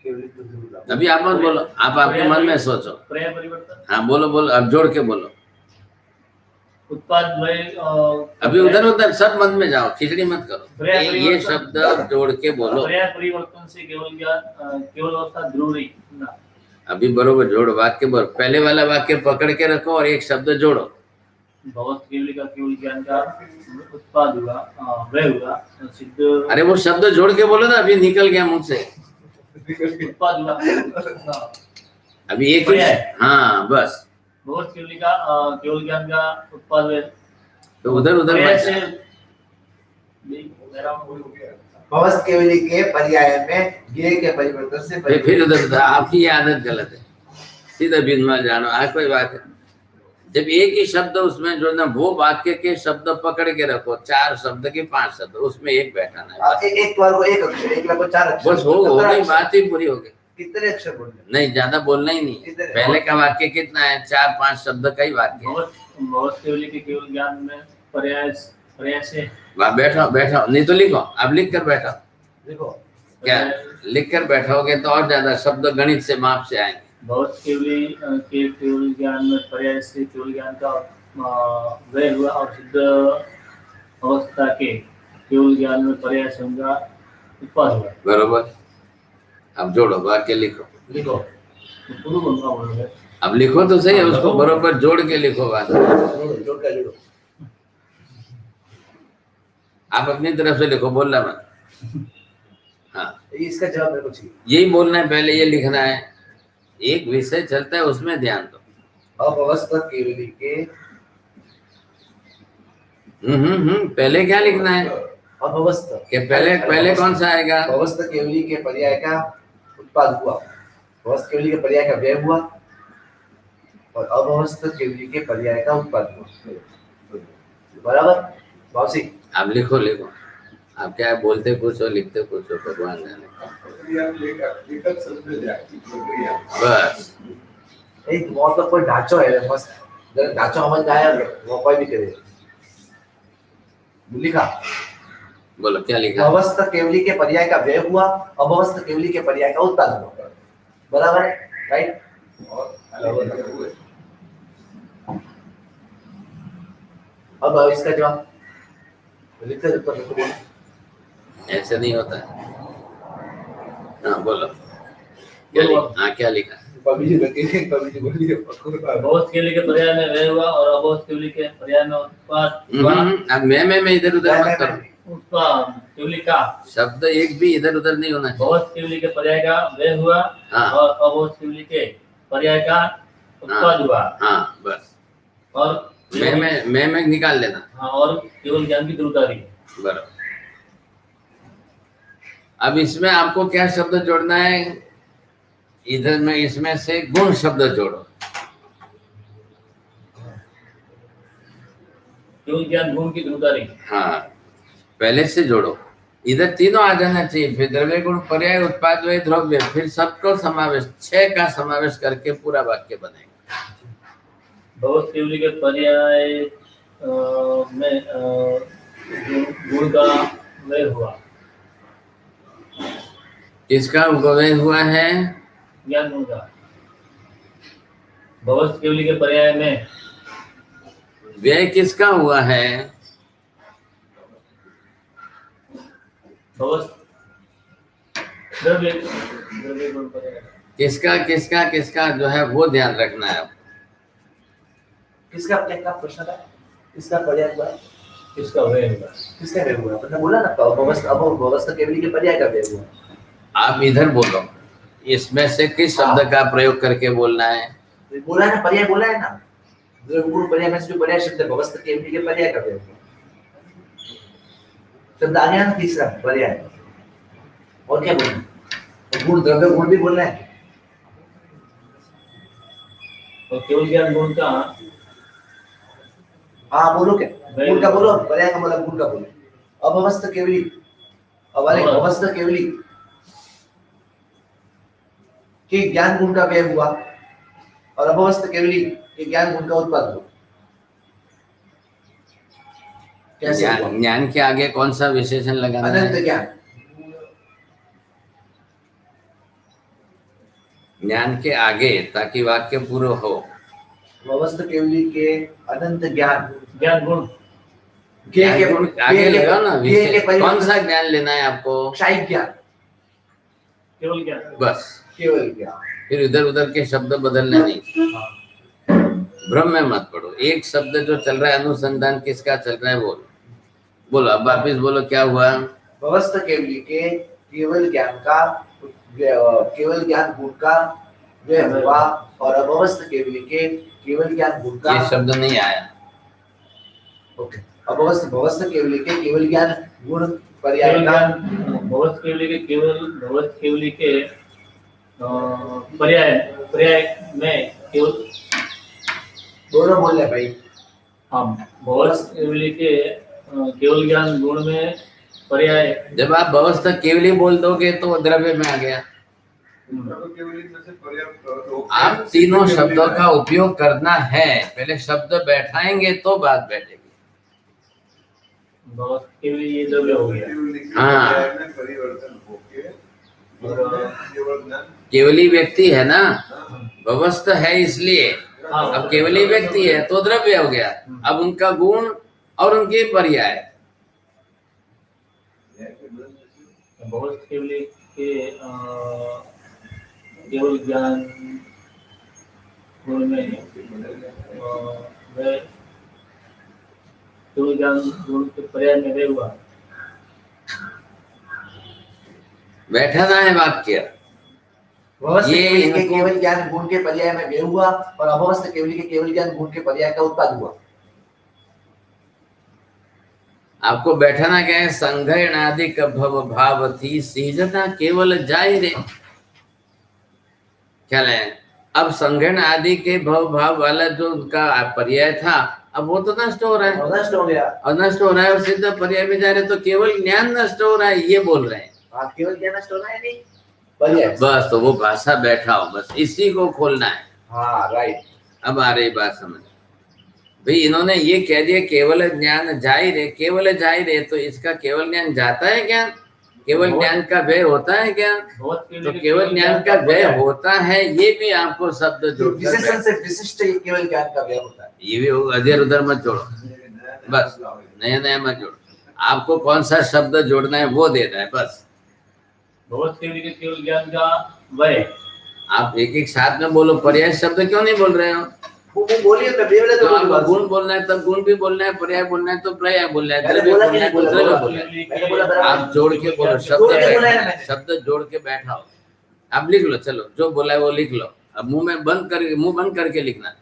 केवल तो ध्रुव रहा। अभी आप मत बोलो, आप आपके मन में सोचो। पर्याय परिवर्तन हाँ बोलो बोलो, अब जोड़ के बोलो। उत्पाद वय अभी उधर उधर सब मन में जाओ, खिचड़ी मत करो। ये शब्द जोड़ के बोलो। पर्याय परिवर्तन से केवल ज्ञान केवल अवस्था ध्रुव रही ना। अभी बरोबर जोड़ो, वाक्य बोलो, पहले वाला वाक्य पकड़ के रखो और एक शब्द जोड़ो। भौतिक केवली का केवल ज्ञान का उत्पाद हुआ, वय हुआ, सिद्ध अरे वो शब्द जोड़ के बोलो ना, अभी निकल गया मुंह से। उत्पाद हुआ। अभी एक ही, पर्याय। हाँ बस। भौतिक केवली का केवल ज्ञान का उत्पाद वय, तो उधर उधर पर्याय मत से जाओ। भवस्त केवली के पर्याय में गे के परिवर्तन से फिर उधर उधर, आपकी ये आदत गलत है, सीधा बिंदुआ जानो। आज कोई बात है, जब एक ही शब्द उसमें जोड़ना, वो वाक्य के शब्द पकड़ के रखो, 4 शब्द के 5 शब्द, उसमें एक बैठाना है। एक बार को एक अक्षर, एक बार को 4 अक्षर, बस हो गई, बात ही पूरी हो गई। कितने अक्षर बोलने? नहीं ज्यादा बोलना ही नहीं है। पहले का वाक्य कितना है, 4-5 शब्द का ही वाक्य है। भौतिक केवली के केवल ज्ञान में पर्याय से वहाँ बैठो बैठो, नहीं तो लिखो, आप लिख कर बैठो। देखो क्या लिख कर बैठोगे तो और ज्यादा शब्द गणित से माप से आएंगे। भौतिक केवली के केवल ज्ञान में पर्याय से केवल ज्ञान का वय हुआ और सिद्ध अवस्था के केवल ज्ञान में पर्याय से उनका उत्पाद हुआ। बरोबर। अब जोड़ो, वाक्य लिखो। लिखो पूर्व उनका बोल अब लिखो तो सही है, उसको बरोबर जोड़ के लिखो बात। जोड़ कर जोड़ो। आप अपनी तरफ से लिखो, बोलना मत। हाँ इसका जवाब मेरे को चाहिए। यही बोलना है, पहले ये लिखना है। एक विषय चलता है, उसमें ध्यान दो। अवस्था केवली के पहले क्या लिखना है अवस्था कि पहले कौन सा आएगा? अवस्था केवली के पर्याय का उत्पाद हुआ, अवस्था केवली के पर्याय का व्यय हुआ और अवस्था केवली के पर्याय का उत्पाद हुआ। बराबर बाउसी? आप लिखो लिखो, आप क्या बोलते कुछ हो लिखते कुछ हो, भगवान जाने। बस एक मतलब कोई ढांचो है मस्त, जरा ढांचो समझ आया वो कोई भी करे। लिखा बोलो क्या लिखा? अवस्था केवली के पर्याय का व्यय हुआ, अवस्था केवली के पर्याय का उत्पाद हुआ। बराबर है, राइट? अब इसका जवाब लिखते हैं तो बोलो। ऐसे नहीं होता है। हाँ बोलो क्या लिखा? हाँ क्या लिखा? कभी जी लगे, कभी जी बोलिए। भौतिक केवली के पर्याय में व्यय हुआ और अभौतिक केवली के पर्याय में उत्पाद हुआ। अब मैं इधर उधर मत करो। उत्पाद केवली का शब्द एक भी इधर उधर नहीं होना चाहिए। भौतिक केवली के पर्याय का व्यय हुआ हाँ। और अभौतिक केवली के पर्याय का उत्पाद हुआ। हाँ बस। और मैं निकाल लेना। हाँ, और केवल ज्ञान की ध्रुवता रही। बराबर। अब इसमें आपको क्या शब्द जोड़ना है? इधर में इसमें से गुण शब्द जोड़ो। केवल ज्ञान गुण की ध्रुवता रही। हाँ पहले से जोड़ो, इधर तीनों आ जाना चाहिए। फिर द्रव्य गुण पर्याय उत्पाद व द्रव्य, फिर सबको समावेश, 6 का समावेश करके पूरा वाक्य बनेगा। भौतिक केवली के पर्याय में गुण का व्यय हुआ। किसका व्यय हुआ है? ज्ञान गुण का। भौतिक केवली के पर्याय में व्यय किसका हुआ है? द्रव्य गुण पर्याय। किसका किसका किसका जो है वो ध्यान रखना है। किसका क्या प्रश्न था? किसका पर्याय हुआ? किसका व्यय हुआ? किसका व्यय हुआ? आपने बोला ना अवस्था केवली के पर्याय का व्यय हुआ। आप इधर बोलो, इसमें से किस शब्द का प्रयोग करके बोलना है? बोला है ना, पर्याय बोला है ना। गुण पर्याय में से जो पर्याय शब्द है अवस्था केवली के पर्याय का व्यय हुआ। शब्द आ गया ना तीसरा पर्याय। और क्या बोलना? गुण द्रव्य गुण भी बोलना है। और केवल ज्ञान गुण का हाँ बोलो क्या? गुण का बोलो, पर्याय का मतलब गुण का बोलो। अभवस्थ केवली अवस्थ केवली के ज्ञान गुण का व्यय हुआ और अभवस्थ केवली के ज्ञान गुण का उत्पाद हुआ। कैसे हुआ? ज्ञान के आगे कौन सा विशेषण लगाना अनंत है? ज्ञान। ज्ञान के आगे, ताकि वाक्य पूर्ण हो। अवस्थ केवली के अनंत ज्ञान गुण ज्ञान गुण आगे लगाओ ना, विशेष कौन परिवर्तन सा ज्ञान लेना है आपको? क्षायिक ज्ञान, केवल ज्ञान, बस। केवल ज्ञान। फिर इधर उधर के शब्द बदलने नहीं, भ्रम में मत पड़ो। एक शब्द जो चल रहा है, अनुसंधान किसका चल रहा है, बोलो। अब वापिस बोलो, क्या हुआ? अवस्थ केवली के केवल ज्ञान का केवल ज्ञान गुण का व्यय हुआ और अवस्थ केवली के केवल ज्ञान गुण का, ये शब्द नहीं आया। ओके, अवस्थ केवली के केवल ज्ञान गुण पर्याय का, भवस्थ केवली के पर्याय में केवल, दोनों बोल रहे भाई। हाँ, भवस्थ केवली के केवल ज्ञान गुण में पर्याय। जब आप भवस्थ केवली बोल दोगे तो वो द्रव्य में आ गया। आप तीनों शब्दों का उपयोग करना है, पहले शब्द बैठाएंगे तो बात बैठेगी। भवस्थ केवली ये द्रव्य हो गया। हाँ, परिवर्तन होके केवली व्यक्ति है ना, भवस्थ है इसलिए। अब केवली व्यक्ति है तो द्रव्य हो गया। अब उनका गुण और उनके पर्याय। भवस्थ केवली के केवल ज्ञान गुण में केवल ज्ञान गुण के पर्याय में वे हुआ। बैठाना है वाक्य। अवस्थ ये केवली के इनको- केवल ज्ञान गुण के पर्याय में व्यय हुआ और अभवस्थ केवली के केवल ज्ञान गुण के पर्याय का उत्पाद हुआ। आपको बैठाना क्या है? संघर्णादिक भव भाव थी सीजना केवल जाय रे। क्या है? अब संघर्ण आदि के भव भाव वाला जो उनका पर्याय था, अब वो तो नष्ट हो रहा है। नष्ट हो गया। और नष्ट हो रहा है और सिद्ध पर्याय में जा रहे, तो केवल ज्ञान नष्ट हो रहा है, ये बोल रहे हैं। हाँ, केवल ज्ञान नष्ट होना है नहीं, पर्याय। बस, तो वो भाषा बैठाओ, बस इसी को खोलना है। हाँ, राइट। अब आ रही बात समझ। भाई इन्होंने ये कह दिया केवल ज्ञान जाहिर है, केवल जाहिर है, तो इसका केवल ज्ञान जाता है क्या? केवल ज्ञान का व्यय होता है क्या? तो केवल ज्ञान का व्यय होता है, ये भी आपको शब्द जोड़ विशेषण से विशिष्ट केवल ज्ञान का व्यय होता है। ये भी इधर उधर मत जोड़ो, बस नया नया मत जोड़ो। आपको कौन सा शब्द जोड़ना है वो देना है, बस। भवस्थ केवली के केवल ज्ञान का व्यय। आप एक एक साथ में बोलो, पर्याय शब्द क्यों नहीं बोल रहे हो? वो बोलिए, मैं बोले तो तो आपको गुण बोलना है तब गुण भी बोलना है, पर्याय बोलना है तो पर्याय बोलना है, द्रव्य बोलना है तो द्रव्य बोलना है। मैंने बोला बराबर। आप जोड़ के बोलो, शब्द जोड़ के बैठाओ। आप लिख लो, चलो जो बोला है वो लिख लो। अब मुंह बंद करके लिखना।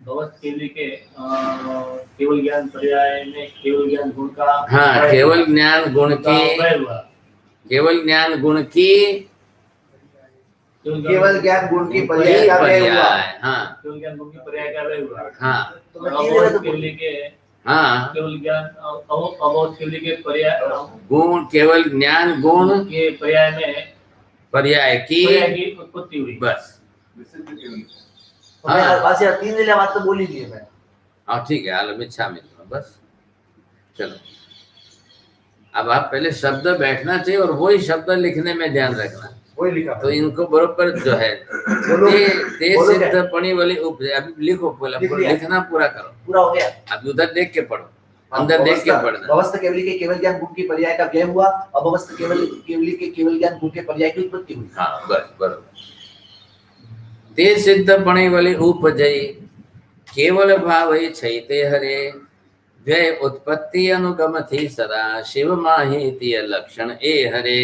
भवस्थ केवली के केवल ज्ञान पर्याय में केवल ज्ञान गुण का, हाँ, केवल ज्ञान गुण की, व्यय हुआ। केवल ज्ञान गुण की, केवल ज्ञान गुण की पर्याय का व्यय हुआ। हाँ, केवल ज्ञान गुण की पर्याय का व्यय हुआ। हाँ, तो मैं ठीक है अभवस्थ तो केवली के हाँ, केवल ज्ञान अभवस्थ केवली के पर्याय गुण, केवल ज्ञान गुण के पर्याय में पर्याय की उत्पत्ति हुई। बस। मैं आज यार 3 जिले बात तो बोली थी मैं। हाँ ठीक है, आलम इच्छा में बस। चलो, अब आप पहले शब्द बैठना चाहिए और वही शब्द लिखने में ध्यान रखना। वही लिखा तो इनको बरोबर जो है ते सिद्ध पणी वाली अभी लिखो, पहले लिखना पूरा करो। पूरा हो गया। अब उधर देख के पढ़ो, अंदर देख के पढ़ना। अवस्थ केवली के केवल ज्ञान गुण की पर्याय का व्यय हुआ, अवस्थ केवली के केवल ज्ञान गुण के पर्याय की उत्पत्ति हुई। हाँ बस बरोबर। ते सिद्ध पणी वाली उपजई केवल भाव छैते हरे व्यय उत्पत्ति अनुगम थी सदा शिव माही लक्षण ए हरे।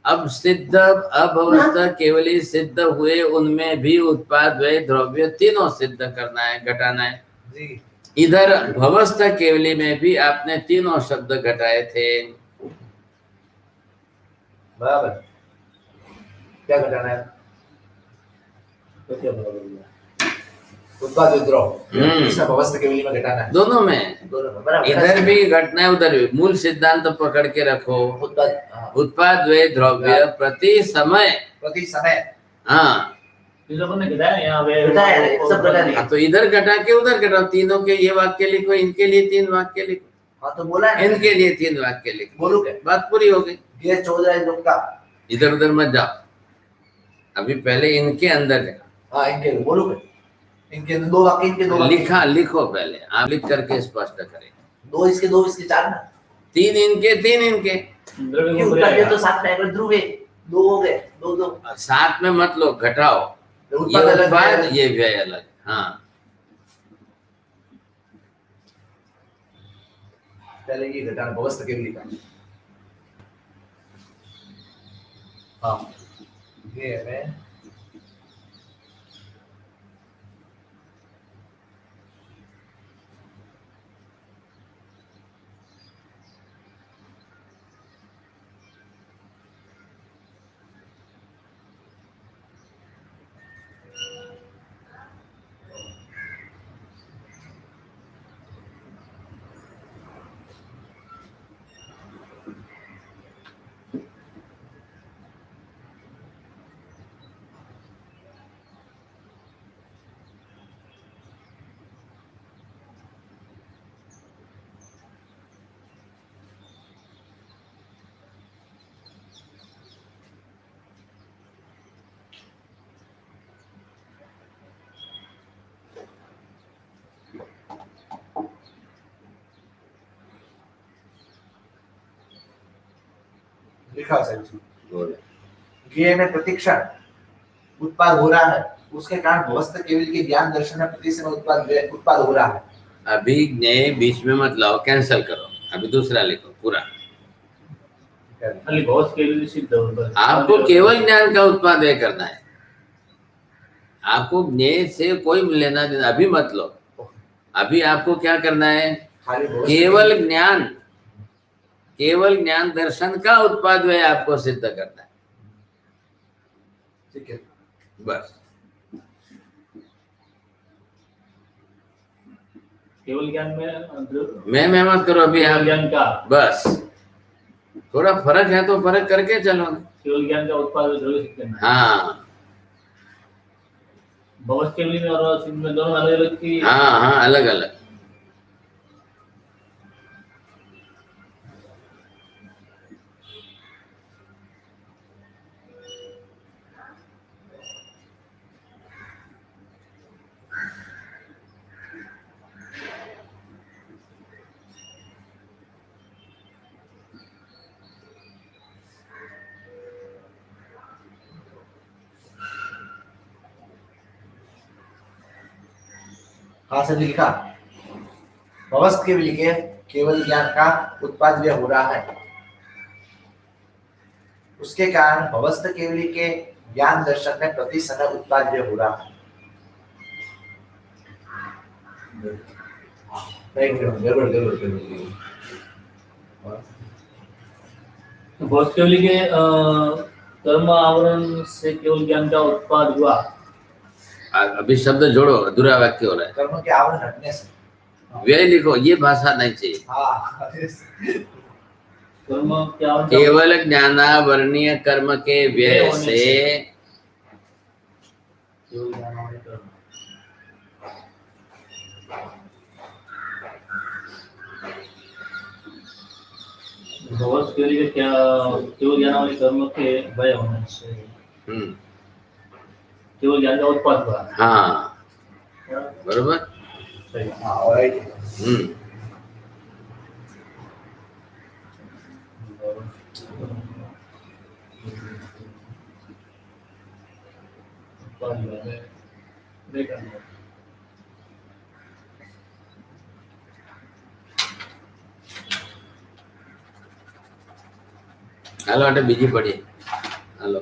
अब सिद्ध अभवस्थ केवली सिद्ध हुए, उनमें भी उत्पाद व्यय द्रव्य तीनों सिद्ध करना है, घटाना है जी। इधर भवस्थ केवली में भी आपने तीनों शब्द घटाए थे। बराबर। क्या घटाना है? तो क्या बराबर हुआ? उत्पाद विद्रोह हम्म। इसमें भवस्थ केवली में घटाना है दोनों में, दोनों में बराबर इधर भी घटना है उधर भी। मूल सिद्धांत तो पकड़ के रखो, उत्पाद हाँ, उत्पाद वे द्रव्य प्रति समय। प्रति समय हाँ, ये लोगों ने घटाया यहाँ वे घटाया है, सब घटा दिया। हाँ, तो इधर घटा के उधर घटाओ। तीनों के ये वाक्य लिखो, इनके लिए 3 वाक्य लिखो, हाँ तो बोला है इनके लिए 3 वाक्य लिखो, बोलू क्या बात पूरी हो गई। ये 14 लोग का इधर उधर मत जाओ, अभी पहले इनके अंदर जाओ। हाँ इनके बोलू क्या इनके 2 वाक्य इनके 2 वाक्य लिखा लिखो, पहले आप लिख करके स्पष्ट करें। 2 इसके 2 इसके 4 ना 3 इनके 3 इनके, द्रव्य क्यों को उत्पाद ये बढ़ाएगा। तो 7 में अगर ध्रुव है 2 हो गए 2 2 और साथ में मत लो, घटाओ। ये उत्पाद अलग उत्पाद, है ये व्यय अलग। हाँ, पहले ये घटाना भवस्थ केवली का हाँ ये है लिखा सर जी बोलो। क्रिया में प्रतिक्षण उत्पाद हो रहा है उसके कारण भवस्थ केवल के ज्ञान दर्शन में प्रति समय उत्पाद हो रहा है अभी ज्ञेय बीच में मत लाओ, कैंसिल करो। अभी दूसरा लिखो पूरा। खाली बहुत के लिए सिद्ध होता है। आपको केवल ज्ञान का उत्पाद व्यय करना है, आपको ज्ञेय से कोई लेना देना अभी मत लो। अभी आपको क्या करना है, खाली भवस्थ केवल ज्ञान, केवल ज्ञान दर्शन का उत्पाद व्यय आपको सिद्ध करना है, ठीक है बस। केवल ज्ञान मैं मत करो अभी केवल आप, ज्ञान का बस। थोड़ा फर्क है तो फर्क करके चलो ना। केवल ज्ञान का उत्पाद द्रव्य सिद्ध करना है। हाँ भवस्थ केवली में और सिद्ध में दोनों अलग अलग की हाँ हाँ, अलग अलग। हाँ सर जी लिखा भवस्थ केवल के केवल ज्ञान का उत्पाद व्यय हो रहा है उसके कारण भवस्थ केवली के ज्ञान दर्शन में प्रति समय उत्पाद व्यय हो रहा है गड़बड़ गड़बड़ गड़बड़ भवस्थ केवली के कर्म आवरण से केवल ज्ञान का उत्पाद हुआ। अभी शब्द जोड़ो, अधूरा वाक्य हो रहा है। कर्म के आवरण हटने से व्यय लिखो, ये भाषा नहीं चाहिए। हाँ कर्म के आवरण का केवल ज्ञानावरणीय कर्म के व्यय व्यय होने से केवल ज्ञान आवरण कर्म। भवस्थ केवली के क्या केवल ज्ञान वाले कर्म के व्यय होने से हम्म, केवल ज्ञान का उत्पाद हुआ। हाँ बरोबर। सही। हाँ ऑलराइट हम्म, उत्पाद हुआ है। देखा હાલો આટે બીજી પડી હાલો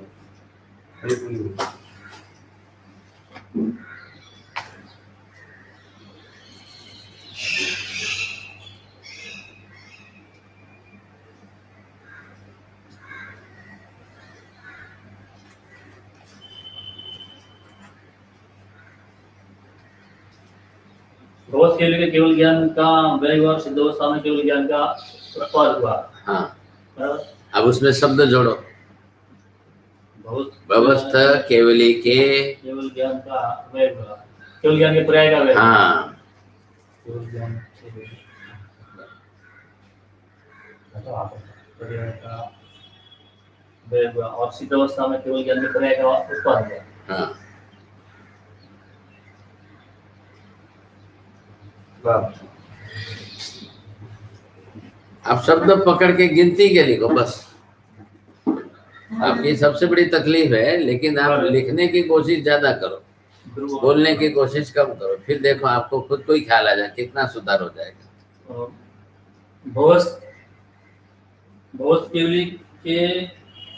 भगवत केवल के केवल ज्ञान का व्यय हुआ, सिद्ध अवस्था में केवल ज्ञान का उत्पाद हुआ। हाँ, बराबर? अब उसमें शब्द जोड़ो, भवस्थ केवली के, केवल ज्ञान का व्यय हुआ, केवल ज्ञान के पर्याय का व्यय। हाँ, केवल ज्ञान पर्याय का व्यय हुआ और सिद्ध अवस्था में केवल ज्ञान के पर्याय का उत्पाद हुआ। हाँ, आप शब्द पकड़ के गिनती के लिखो बस। आपकी सबसे बड़ी तकलीफ है, लेकिन आप लिखने की कोशिश ज्यादा करो, बोलने की कोशिश कम करो, फिर देखो आपको खुद को ही ख्याल आ जाए कितना सुधार हो जाएगा। भवस्थ केवली के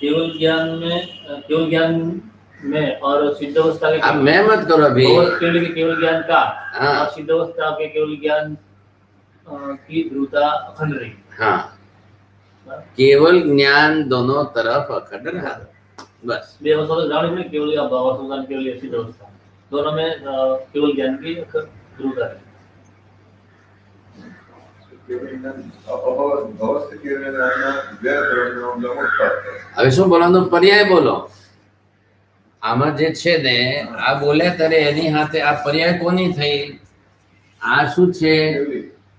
केवल ज्ञान में और सिद्ध अवस्था के अब मैं मत करो अभी। भवस्थ केवली के केवल ज्ञान का हाँ। और सिद्ध अवस्था के केवल ज्ञान की ध्रुवता अखंड रही। हाँ, केवल ज्ञान दोनों तरफ अखंड रहा, बस। बे अवस्था तो जान में केवल या भवस्था केवल सिद्ध अवस्था दोनों में केवल ज्ञान की ध्रुवता है। હવે શું બોલવાનું પર્યાય બોલો આમાં જે છે ને આ બોલે ત્યારે એની હાથે આ પર્યાય કોની થઈ આ શું છે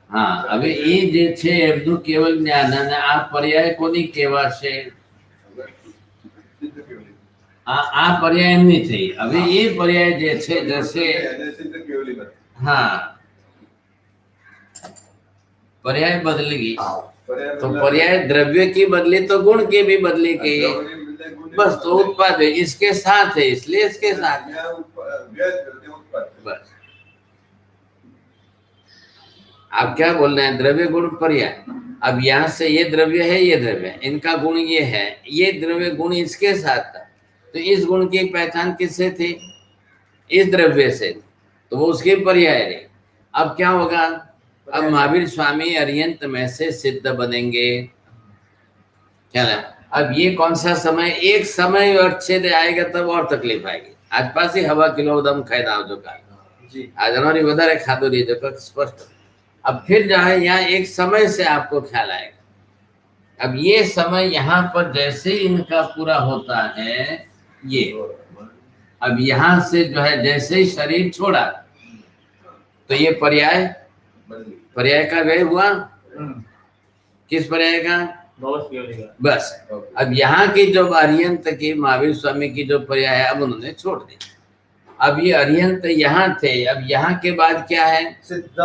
હા હવે એ જે છે એમનું કેવલ જ્ઞાન અને આ પર્યાય કોની કહેવાશે આ પર્યાય એમની થઈ હવે એ પર્યાય જે છે જશે હા पर्याय बदलेगी तो पर्याय द्रव्य की बदली तो गुण की भी बदली की बस तो उत्पाद है इसके साथ है इसलिए इसके साथ है। बस आप क्या बोल रहे हैं द्रव्य गुण पर्याय। अब यहाँ से ये द्रव्य है ये द्रव्य है इनका गुण ये है ये द्रव्य गुण इसके साथ था तो इस गुण की पहचान किससे थी इस द्रव्य से तो वो उसके पर्याय रही। अब क्या होगा अब महावीर स्वामी अरियंत में से सिद्ध बनेंगे क्या ना। अब ये कौन सा समय एक समय अच्छेद आएगा तब और तकलीफ आएगी आज पास ही हवा किलो दम खाई दाव जो का आज हमारी वधारे खादो रही जो स्पष्ट अब फिर जाए यहाँ एक समय से आपको ख्याल आएगा। अब ये समय यहाँ पर जैसे इनका पूरा होता है ये अब यहाँ से जो है जैसे ही शरीर छोड़ा तो ये पर्याय का व्यय हुआ किस पर्याय का बस। अब यहाँ की जो अरियंत की महावीर स्वामी की जो पर्याय है अब उन्होंने छोड़ दी। अब ये अरियंत यहाँ थे अब यहाँ के बाद क्या है सिद्ध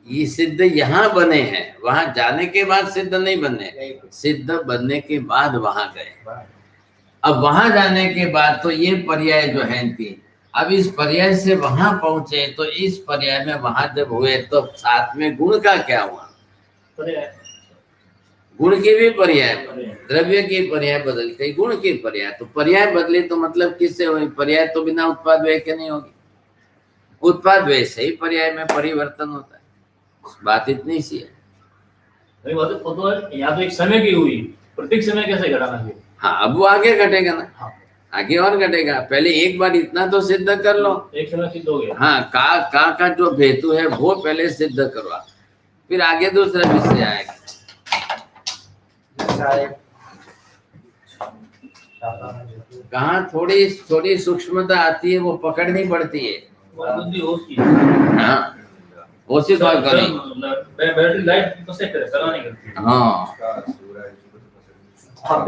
ये सिद्ध यहाँ बने हैं वहां जाने के बाद सिद्ध नहीं बने सिद्ध बनने के बाद वहां गए। अब वहां जाने के बाद तो ये पर्याय जो है इनकी अब इस पर्याय से वहां पहुंचे तो इस पर्याय में वहां जब हुए तो साथ में गुण का क्या हुआ गुण की भी पर्याय द्रव्य की पर्याय बदल गई गुण की पर्याय तो पर्याय बदले तो मतलब किससे हुई पर्याय तो बिना उत्पाद व्यय के नहीं होगी उत्पाद व्यय से ही पर्याय में परिवर्तन होता है बात इतनी सी है। यहाँ तो एक समय की हुई प्रत्येक समय कैसे घटाना चाहिए हाँ अब वो आगे घटेगा ना हाँ। आगे और घटेगा पहले एक बार इतना तो सिद्ध कर लो एक समय सिद्ध हो गया हाँ का जो हेतु है वो पहले सिद्ध करवा फिर आगे दूसरा विषय आएगा। कहाँ थोड़ी सूक्ष्मता आती है वो पकड़नी पड़ती है हाँ उसी बात करें बैटरी लाइट तो से करे चला नहीं करती हाँ हाँ